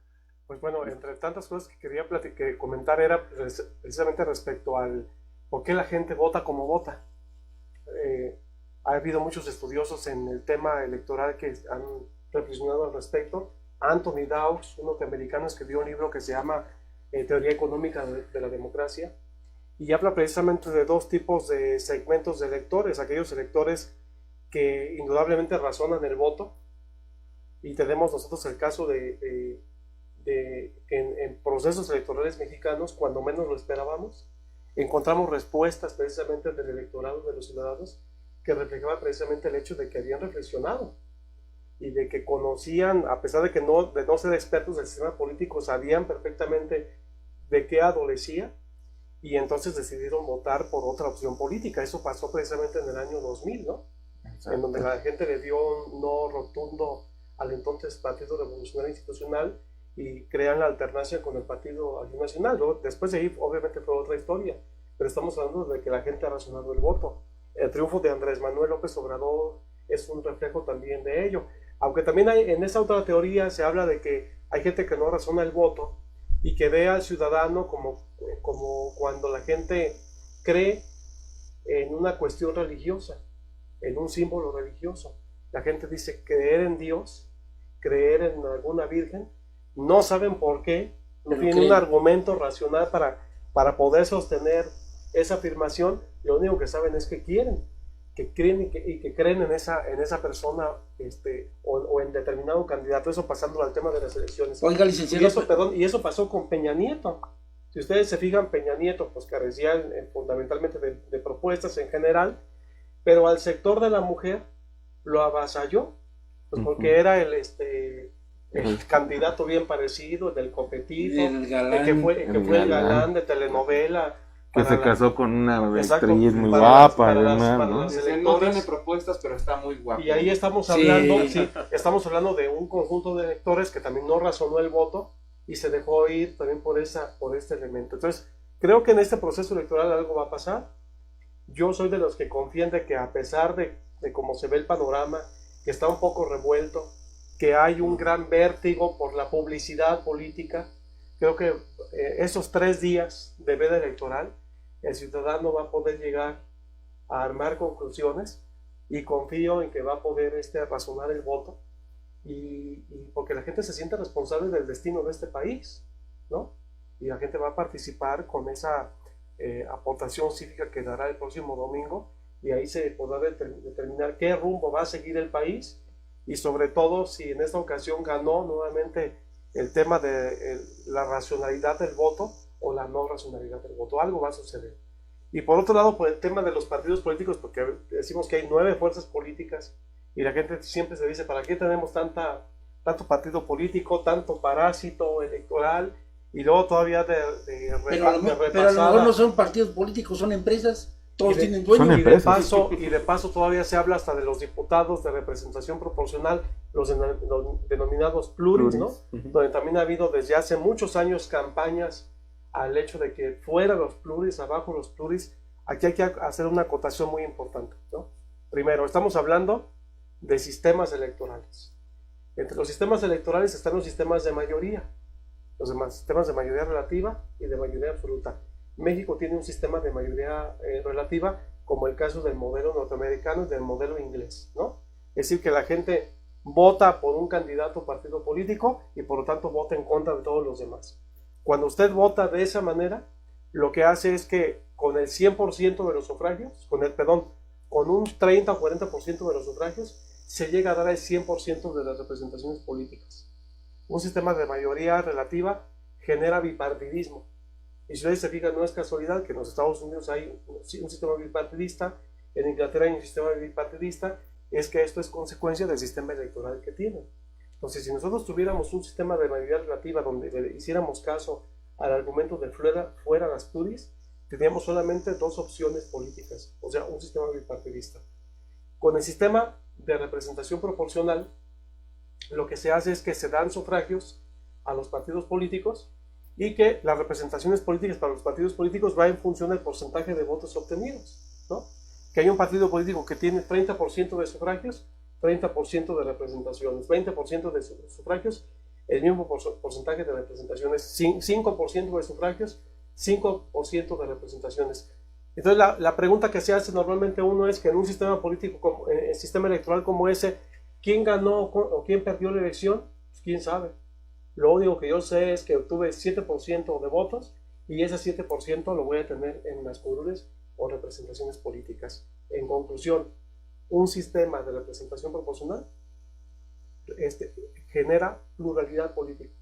Pues bueno, entre tantas cosas que quería comentar era precisamente respecto al por qué la gente vota como vota. Ha habido muchos estudiosos en el tema electoral que han reflexionado al respecto. Anthony Dawes, un norteamericano, escribió un libro que se llama Teoría Económica de la Democracia, y habla precisamente de dos tipos de segmentos de electores: aquellos electores que indudablemente razonan el voto, y tenemos nosotros el caso de en procesos electorales mexicanos, cuando menos lo esperábamos, encontramos respuestas precisamente del electorado, de los ciudadanos, que reflejaban precisamente el hecho de que habían reflexionado y de que conocían, a pesar de no ser expertos del sistema político, sabían perfectamente de qué adolecía, y entonces decidieron votar por otra opción política. Eso pasó precisamente en el año 2000, ¿no? Exacto. En donde la gente le dio un no rotundo al entonces Partido Revolucionario Institucional y crean la alternancia con el Partido Acción Nacional, ¿no? Después de ahí obviamente fue otra historia, pero estamos hablando de que la gente ha razonado el voto. El triunfo de Andrés Manuel López Obrador es un reflejo también de ello, aunque también en esa otra teoría se habla de que hay gente que no razona el voto y que ve al ciudadano como cuando la gente cree en una cuestión religiosa, en un símbolo religioso. La gente dice creer en Dios, creer en alguna virgen, no saben por qué, no tienen un argumento racional para poder sostener esa afirmación. Lo único que saben es que quieren, que creen y que creen en esa persona o en determinado candidato. Eso pasando al tema de las elecciones. Oiga, licenciado, y eso pasó con Peña Nieto. Si ustedes se fijan, Peña Nieto pues carecía fundamentalmente de propuestas en general, pero al sector de la mujer lo avasalló, pues porque era el candidato bien parecido, el del competido, El galán. el que fue el galán de telenovela. Que se casó con una Exacto, actriz muy para guapa, las- además, para ¿no? las No electores. tiene propuestas, pero está muy guapo. Y ahí estamos Sí. hablando, estamos hablando de un conjunto de electores que también no razonó el voto y se dejó ir también por este elemento. Entonces, creo que en este proceso electoral algo va a pasar. Yo soy de los que confían de que a pesar de cómo se ve el panorama, que está un poco revuelto, que hay un gran vértigo por la publicidad política, creo que esos 3 días de veda electoral, el ciudadano va a poder llegar a armar conclusiones y confío en que va a poder razonar el voto y porque la gente se siente responsable del destino de este país, ¿no? Y la gente va a participar con esa aportación cívica que dará el próximo domingo y ahí se podrá determinar qué rumbo va a seguir el país y sobre todo si en esta ocasión ganó nuevamente el tema de la racionalidad del voto o la no racionalidad del voto. Algo va a suceder. Y por otro lado, por el tema de los partidos políticos, porque decimos que hay 9 fuerzas políticas y la gente siempre se dice, ¿para qué tenemos tanto partido político, tanto parásito electoral y luego todavía de Pero a lo repasada? mejor no son partidos políticos, son empresas. Todos Y de- tienen dueños. son empresas. Y de paso todavía se habla hasta de los diputados de representación proporcional, los denominados pluris, ¿no? Donde también ha habido desde hace muchos años campañas al hecho de que fuera los pluris, abajo los pluris. Aquí hay que hacer una acotación muy importante, ¿no? Primero, estamos hablando de sistemas electorales. Entre los sistemas electorales están los sistemas de mayoría, los demás sistemas de mayoría relativa y de mayoría absoluta. México tiene un sistema de mayoría relativa, como el caso del modelo norteamericano y del modelo inglés, ¿no? Es decir, que la gente vota por un candidato o partido político y por lo tanto vota en contra de todos los demás. Cuando usted vota de esa manera, lo que hace es que con el 100% de los sufragios, con un 30 o 40% de los sufragios, se llega a dar el 100% de las representaciones políticas. Un sistema de mayoría relativa genera bipartidismo. Y si ustedes se fijan, no es casualidad que en los Estados Unidos hay un sistema bipartidista, en Inglaterra hay un sistema bipartidista, es que esto es consecuencia del sistema electoral que tienen. Entonces, si nosotros tuviéramos un sistema de mayoría relativa donde le hiciéramos caso al argumento de fuera las pluris, tendríamos solamente 2 opciones políticas, o sea, un sistema bipartidista. Con el sistema de representación proporcional, lo que se hace es que se dan sufragios a los partidos políticos y que las representaciones políticas para los partidos políticos va en función del porcentaje de votos obtenidos, ¿no? Que hay un partido político que tiene 30% de sufragios, 30% de representaciones, 20% de sufragios, el mismo porcentaje de representaciones, 5% de sufragios, 5% de representaciones. Entonces la pregunta que se hace normalmente uno es que en un sistema político, en sistema electoral como ese, ¿quién ganó o quién perdió la elección? Pues quién sabe. Lo único que yo sé es que obtuve 7% de votos y ese 7% lo voy a tener en las curules o representaciones políticas. En conclusión, un sistema de representación proporcional genera pluralidad política,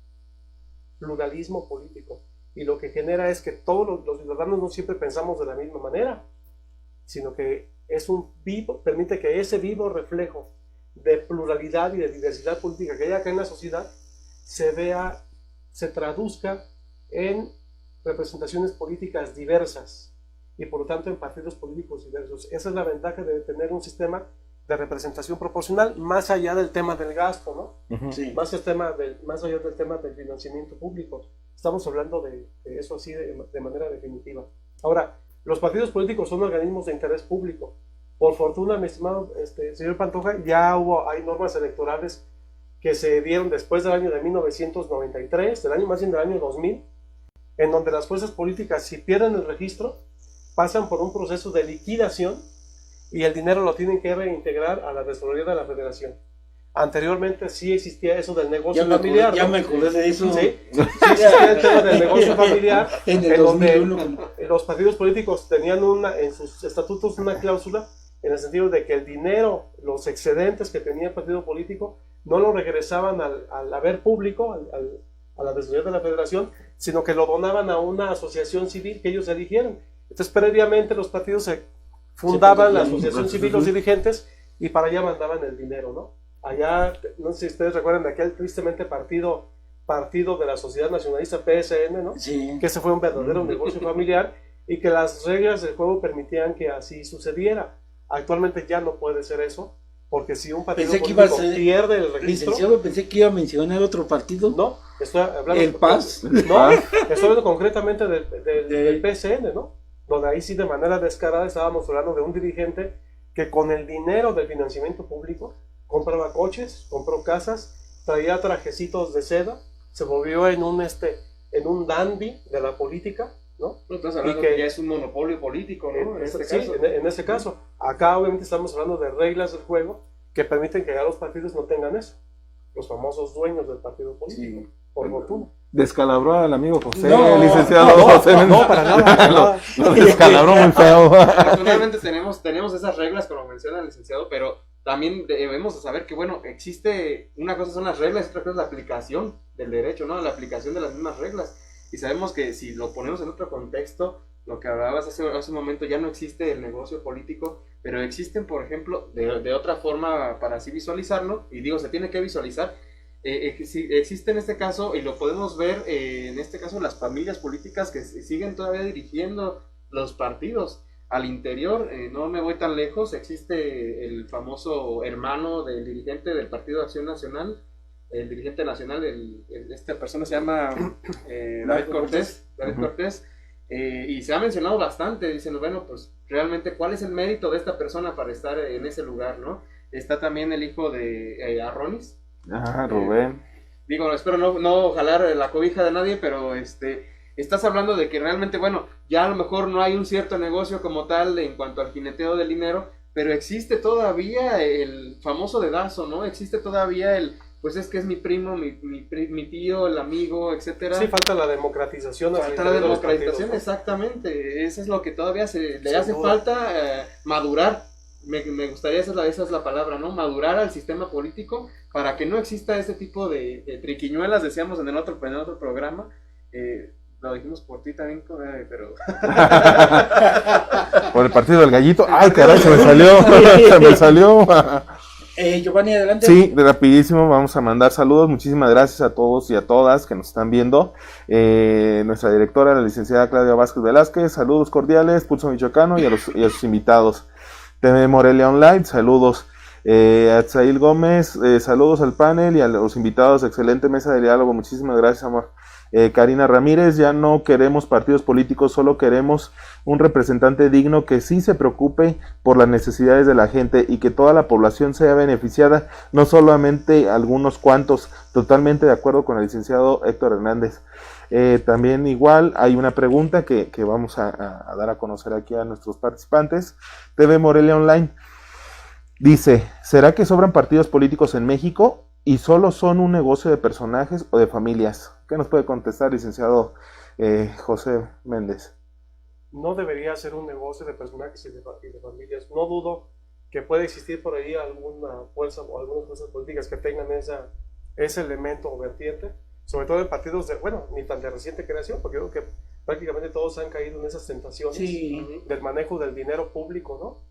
pluralismo político, y lo que genera es que todos los ciudadanos no siempre pensamos de la misma manera, sino que permite que ese vivo reflejo de pluralidad y de diversidad política que hay acá en la sociedad se traduzca en representaciones políticas diversas y por lo tanto en partidos políticos diversos. Esa es la ventaja de tener un sistema de representación proporcional, más allá del tema del gasto, ¿no? Sí. Más allá del tema del financiamiento público. Estamos hablando de eso así de manera definitiva. Ahora, los partidos políticos son organismos de interés público. Por fortuna, mi estimado señor Pantoja, hay normas electorales que se dieron después del año de 1993, más bien del año 2000, en donde las fuerzas políticas, si pierden el registro, pasan por un proceso de liquidación y el dinero lo tienen que reintegrar a la tesorería de la federación. Anteriormente sí existía eso del negocio familiar. Ya me acordé de eso. Sí existía el tema del negocio familiar, en el en donde 2001. los partidos políticos tenían en sus estatutos una cláusula en el sentido de que el dinero, los excedentes que tenía el partido político, no lo regresaban al haber público, a la tesorería de la federación, sino que lo donaban a una asociación civil que ellos eligieran. Entonces, previamente los partidos fundaban la asociación civil, los dirigentes, y para allá mandaban el dinero, ¿no? Allá, no sé si ustedes recuerdan de aquel tristemente partido de la Sociedad Nacionalista PSN, ¿no? Sí. Que ese fue un verdadero negocio familiar y que las reglas del juego permitían que así sucediera. Actualmente ya no puede ser eso, porque si un partido Pensé que iba a político ser, pierde el registro... licenciado, pensé que iba a mencionar otro partido. No, estoy hablando... ¿El PAS? No, estoy hablando concretamente del PSN, ¿no? Donde ahí sí de manera descarada estábamos hablando de un dirigente que con el dinero del financiamiento público compraba coches, compró casas, traía trajecitos de seda, se volvió en un dandy de la política, ¿no? No estás hablando Y que- que ya es un monopolio político, ¿no? En este sí, caso. en ese caso. Acá obviamente estamos hablando de reglas del juego que permiten que ya los partidos no tengan eso. Los famosos dueños del partido político, Sí. por fortuna. Descalabró al amigo José, No, licenciado no, José Méndez. no, para nada, para nada. Lo descalabró muy feo. Afortunadamente tenemos esas reglas, como menciona el licenciado, pero también debemos de saber que, bueno, existe, una cosa son las reglas y otra cosa es la aplicación del derecho, ¿no? La aplicación de las mismas reglas. Y sabemos que si lo ponemos en otro contexto, lo que hablabas hace un momento, ya no existe el negocio político, pero existen, por ejemplo, de otra forma para así visualizarlo, y digo, se tiene que visualizar, existe en este caso, y lo podemos ver en este caso, las familias políticas que siguen todavía dirigiendo los partidos. Al interior, no me voy tan lejos, existe el famoso hermano del dirigente del Partido de Acción Nacional, el dirigente nacional, esta persona se llama David Cortés, y se ha mencionado bastante, diciendo, bueno, pues realmente cuál es el mérito de esta persona para estar en ese lugar, ¿no? Está también el hijo de Arronis. Rubén. Digo, espero no jalar la cobija de nadie, pero estás hablando de que realmente, bueno, ya a lo mejor no hay un cierto negocio como tal en cuanto al jineteo del dinero, pero existe todavía el famoso dedazo, ¿no? Existe todavía pues es que es mi primo, mi tío, el amigo, etcétera. Sí, falta la democratización. Falta la democratización, exactamente. Eso es lo que todavía le hace falta madurar. Me gustaría, esa es la palabra, ¿no? Madurar al sistema político para que no exista este tipo de triquiñuelas, decíamos en el otro programa. Lo dijimos por ti también, pero... Por el partido del gallito. ¡Ay, caray! Se me salió. Se me salió. Giovanni, adelante. Sí, rapidísimo, vamos a mandar saludos. Muchísimas gracias a todos y a todas que nos están viendo. Nuestra directora, la licenciada Claudia Vázquez Velázquez, saludos cordiales, Pulso Michoacano y a sus invitados. TV Morelia Online, saludos. Atzail Gómez, saludos al panel y a los invitados, excelente mesa de diálogo, muchísimas gracias, amor. Karina Ramírez, ya no queremos partidos políticos, solo queremos un representante digno que sí se preocupe por las necesidades de la gente y que toda la población sea beneficiada, no solamente algunos cuantos. Totalmente de acuerdo con el licenciado Héctor Hernández. También igual hay una pregunta que vamos a dar a conocer aquí a nuestros participantes. TV Morelia Online dice, ¿será que sobran partidos políticos en México y solo son un negocio de personajes o de familias? ¿Qué nos puede contestar, licenciado José Méndez? No debería ser un negocio de personajes y de familias. No dudo que puede existir por ahí alguna fuerza o algunas fuerzas políticas que tengan ese elemento o vertiente, sobre todo en partidos ni tan de reciente creación, porque yo creo que prácticamente todos han caído en esas tentaciones del manejo del dinero público, ¿no?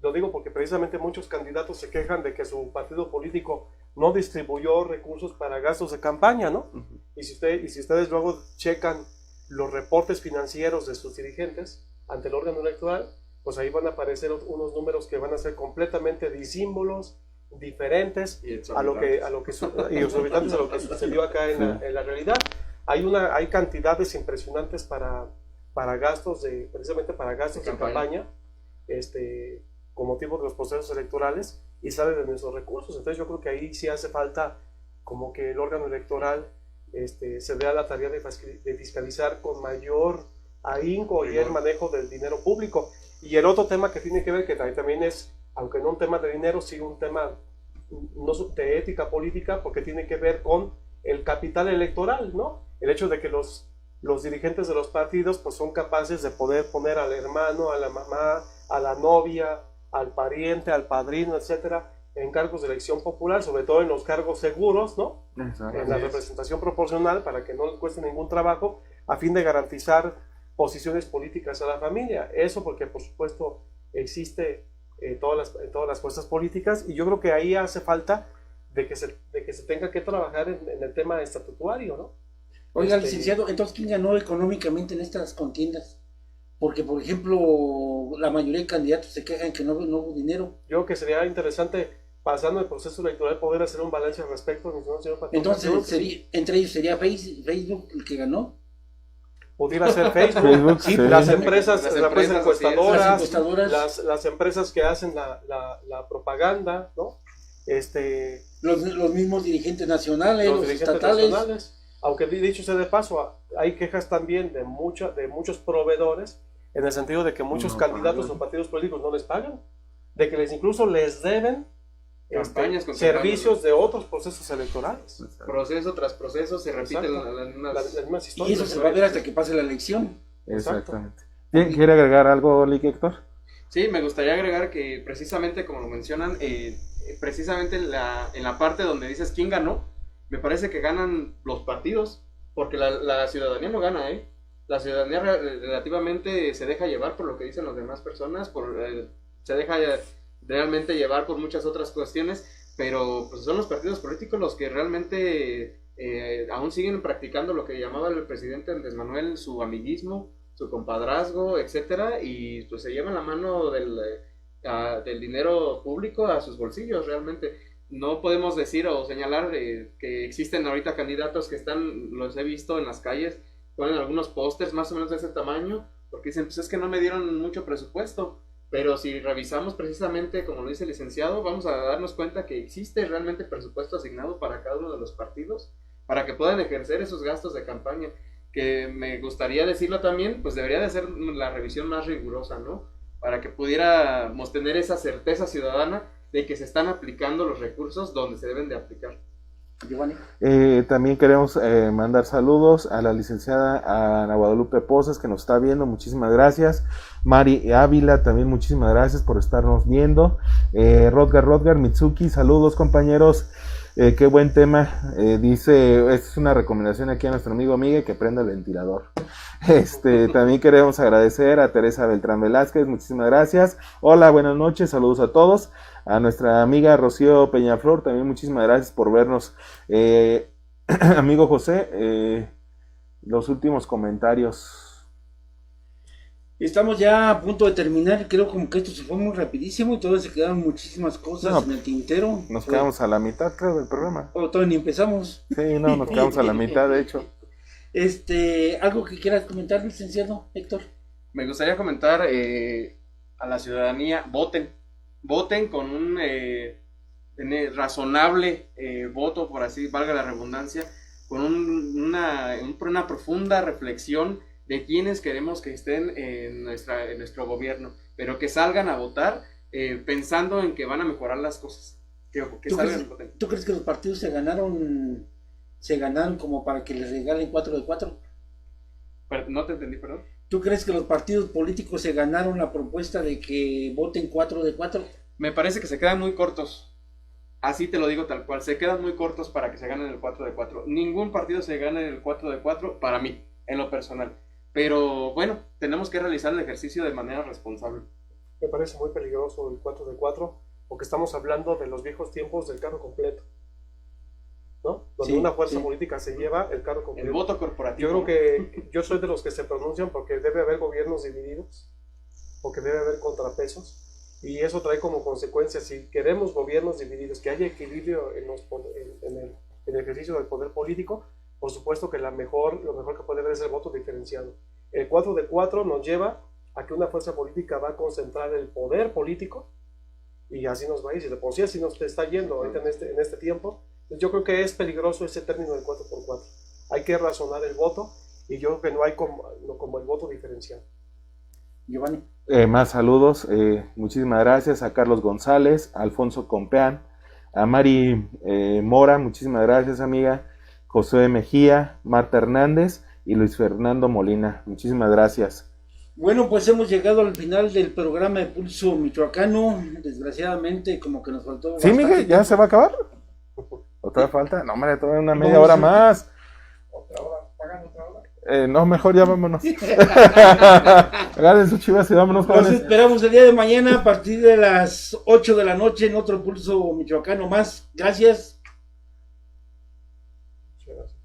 Lo digo porque precisamente muchos candidatos se quejan de que su partido político no distribuyó recursos para gastos de campaña, ¿no? Y si ustedes luego checan los reportes financieros de sus dirigentes ante el órgano electoral, pues ahí van a aparecer unos números que van a ser completamente disímbolos, diferentes a lo que y exorbitantes a lo que sucedió acá en la realidad. Hay cantidades impresionantes para gastos precisamente para gastos de campaña, con motivo de los procesos electorales, y sale de nuestros recursos. Entonces yo creo que ahí sí hace falta como que el órgano electoral se dé a la tarea de fiscalizar con mayor ahínco y el manejo del dinero público. Y el otro tema que tiene que ver, que también es, aunque no un tema de dinero, sí un tema no de ética política, porque tiene que ver con el capital electoral, ¿no? El hecho de que los dirigentes de los partidos pues son capaces de poder poner al hermano, a la mamá, a la novia, al pariente, al padrino, etcétera, en cargos de elección popular, sobre todo en los cargos seguros, ¿no? En la representación proporcional, para que no les cueste ningún trabajo, a fin de garantizar posiciones políticas a la familia. Eso porque, por supuesto, existe todas las fuerzas políticas, y yo creo que ahí hace falta de que se tenga que trabajar en el tema estatutario, ¿no? Oiga, licenciado, entonces, ¿quién ganó económicamente en estas contiendas? Porque, por ejemplo, la mayoría de candidatos se quejan que no hubo dinero. Yo creo que sería interesante, pasando el proceso electoral, poder hacer un balance al respecto, señor Patrón. Entonces, entre ellos sería Facebook el que ganó. Pudiera ser Facebook, sí, las empresas encuestadoras, las empresas que hacen la propaganda, ¿no? Los mismos dirigentes nacionales, los estatales. Aunque dicho sea de paso, hay quejas también de muchos proveedores, en el sentido de que muchos candidatos o partidos políticos no les pagan, de que incluso les deben servicios de otros procesos electorales. Proceso tras proceso se repiten las mismas historias. Y eso se va a ver hasta que pase la elección. Exactamente. ¿Quiere agregar algo, Lick, Héctor? Sí, me gustaría agregar que precisamente como lo mencionan, precisamente en la parte donde dices quién ganó, me parece que ganan los partidos, porque la ciudadanía no gana, la ciudadanía relativamente se deja llevar por lo que dicen las demás personas, se deja realmente llevar por muchas otras cuestiones, pero pues son los partidos políticos los que realmente aún siguen practicando lo que llamaba el presidente Andrés Manuel, su amiguismo, su compadrazgo, etcétera, y pues se llevan la mano del dinero público a sus bolsillos. Realmente no podemos decir o señalar que existen ahorita candidatos que los he visto en las calles, ponen algunos pósters más o menos de ese tamaño, porque dicen, pues es que no me dieron mucho presupuesto. Pero si revisamos precisamente, como lo dice el licenciado, vamos a darnos cuenta que existe realmente presupuesto asignado para cada uno de los partidos, para que puedan ejercer esos gastos de campaña, que me gustaría decirlo también, pues debería de ser la revisión más rigurosa, ¿no? Para que pudiéramos tener esa certeza ciudadana de que se están aplicando los recursos donde se deben de aplicar. También queremos mandar saludos a la licenciada Ana Guadalupe Pozas, que nos está viendo, muchísimas gracias. Mari Ávila, también muchísimas gracias por estarnos viendo. Rodgar Mitsuki, saludos compañeros, qué buen tema. Dice, esta es una recomendación aquí a nuestro amigo Miguel, que prenda el ventilador. También queremos agradecer a Teresa Beltrán Velázquez, muchísimas gracias. Hola, buenas noches, saludos a todos. A nuestra amiga Rocío Peñaflor, también muchísimas gracias por vernos. Amigo José, los últimos comentarios. Estamos ya a punto de terminar, creo como que esto se fue muy rapidísimo y todavía se quedaron muchísimas cosas en el tintero. Nos quedamos a la mitad, creo, del programa. O todavía ni empezamos. Sí, no, nos quedamos a la mitad, de hecho. ¿Algo que quieras comentar, licenciado Héctor? Me gustaría comentar a la ciudadanía, voten con un razonable voto, por así valga la redundancia, con una profunda reflexión de quienes queremos que estén en nuestro gobierno, pero que salgan a votar pensando en que van a mejorar las cosas. ¿Tú crees que los partidos se ganaron como para que les regalen 4 de 4? No te entendí, perdón. ¿Tú crees que los partidos políticos se ganaron la propuesta de que voten 4 de 4? Me parece que se quedan muy cortos. Así te lo digo tal cual. Se quedan muy cortos para que se ganen el 4 de 4. Ningún partido se gane el 4 de 4 para mí, en lo personal. Pero bueno, tenemos que realizar el ejercicio de manera responsable. Me parece muy peligroso el 4 de 4, porque estamos hablando de los viejos tiempos del carro completo, ¿no? Donde una fuerza política se lleva el cargo completo. El voto corporativo. Yo creo que yo soy de los que se pronuncian porque debe haber gobiernos divididos, porque debe haber contrapesos, y eso trae como consecuencia, si queremos gobiernos divididos, que haya equilibrio en el ejercicio del poder político, por supuesto que lo mejor que puede haber es el voto diferenciado. El 4 de 4 nos lleva a que una fuerza política va a concentrar el poder político, y así nos va a ir. Si de por sí así nos está yendo ahorita en este tiempo, yo creo que es peligroso ese término del 4x4. Hay que razonar el voto, y yo creo que no hay como el voto diferenciado. Giovanni. Más saludos, muchísimas gracias a Carlos González, a Alfonso Compeán, a Mari Mora, muchísimas gracias amiga, José Mejía, Marta Hernández y Luis Fernando Molina, muchísimas gracias. Bueno, pues hemos llegado al final del programa de Pulso Michoacano, desgraciadamente como que nos faltó. ¿Sí, Miguel? ¿Ya se va a acabar? ¿Otra falta? No, hombre, todavía una media hora más. ¿Otra hora? ¿Pagan otra hora? No, mejor ya vámonos. Agarren sus chivas y vámonos, Nos jóvenes. esperamos el día de mañana a partir de las 8 de la noche en otro Pulso Michoacano más. Gracias. Muchas gracias.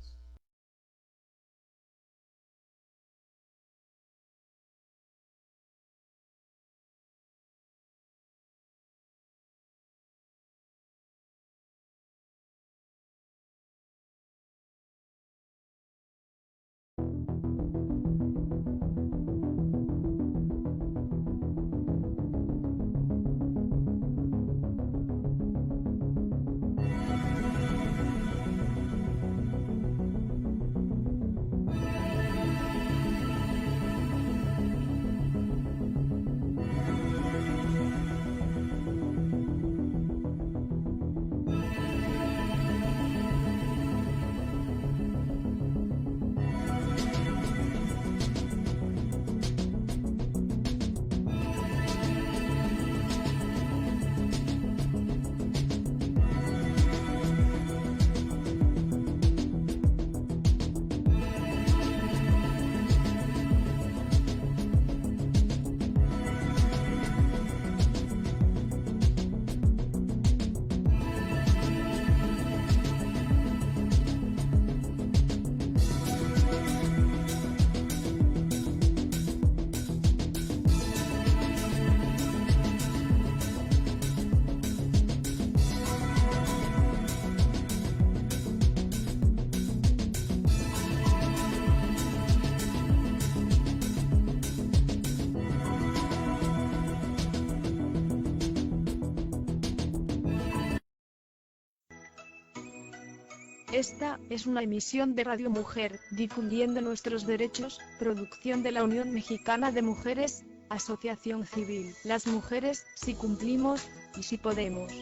Esta es una emisión de Radio Mujer, difundiendo nuestros derechos, producción de la Unión Mexicana de Mujeres, Asociación Civil. Las mujeres, si cumplimos, y si podemos.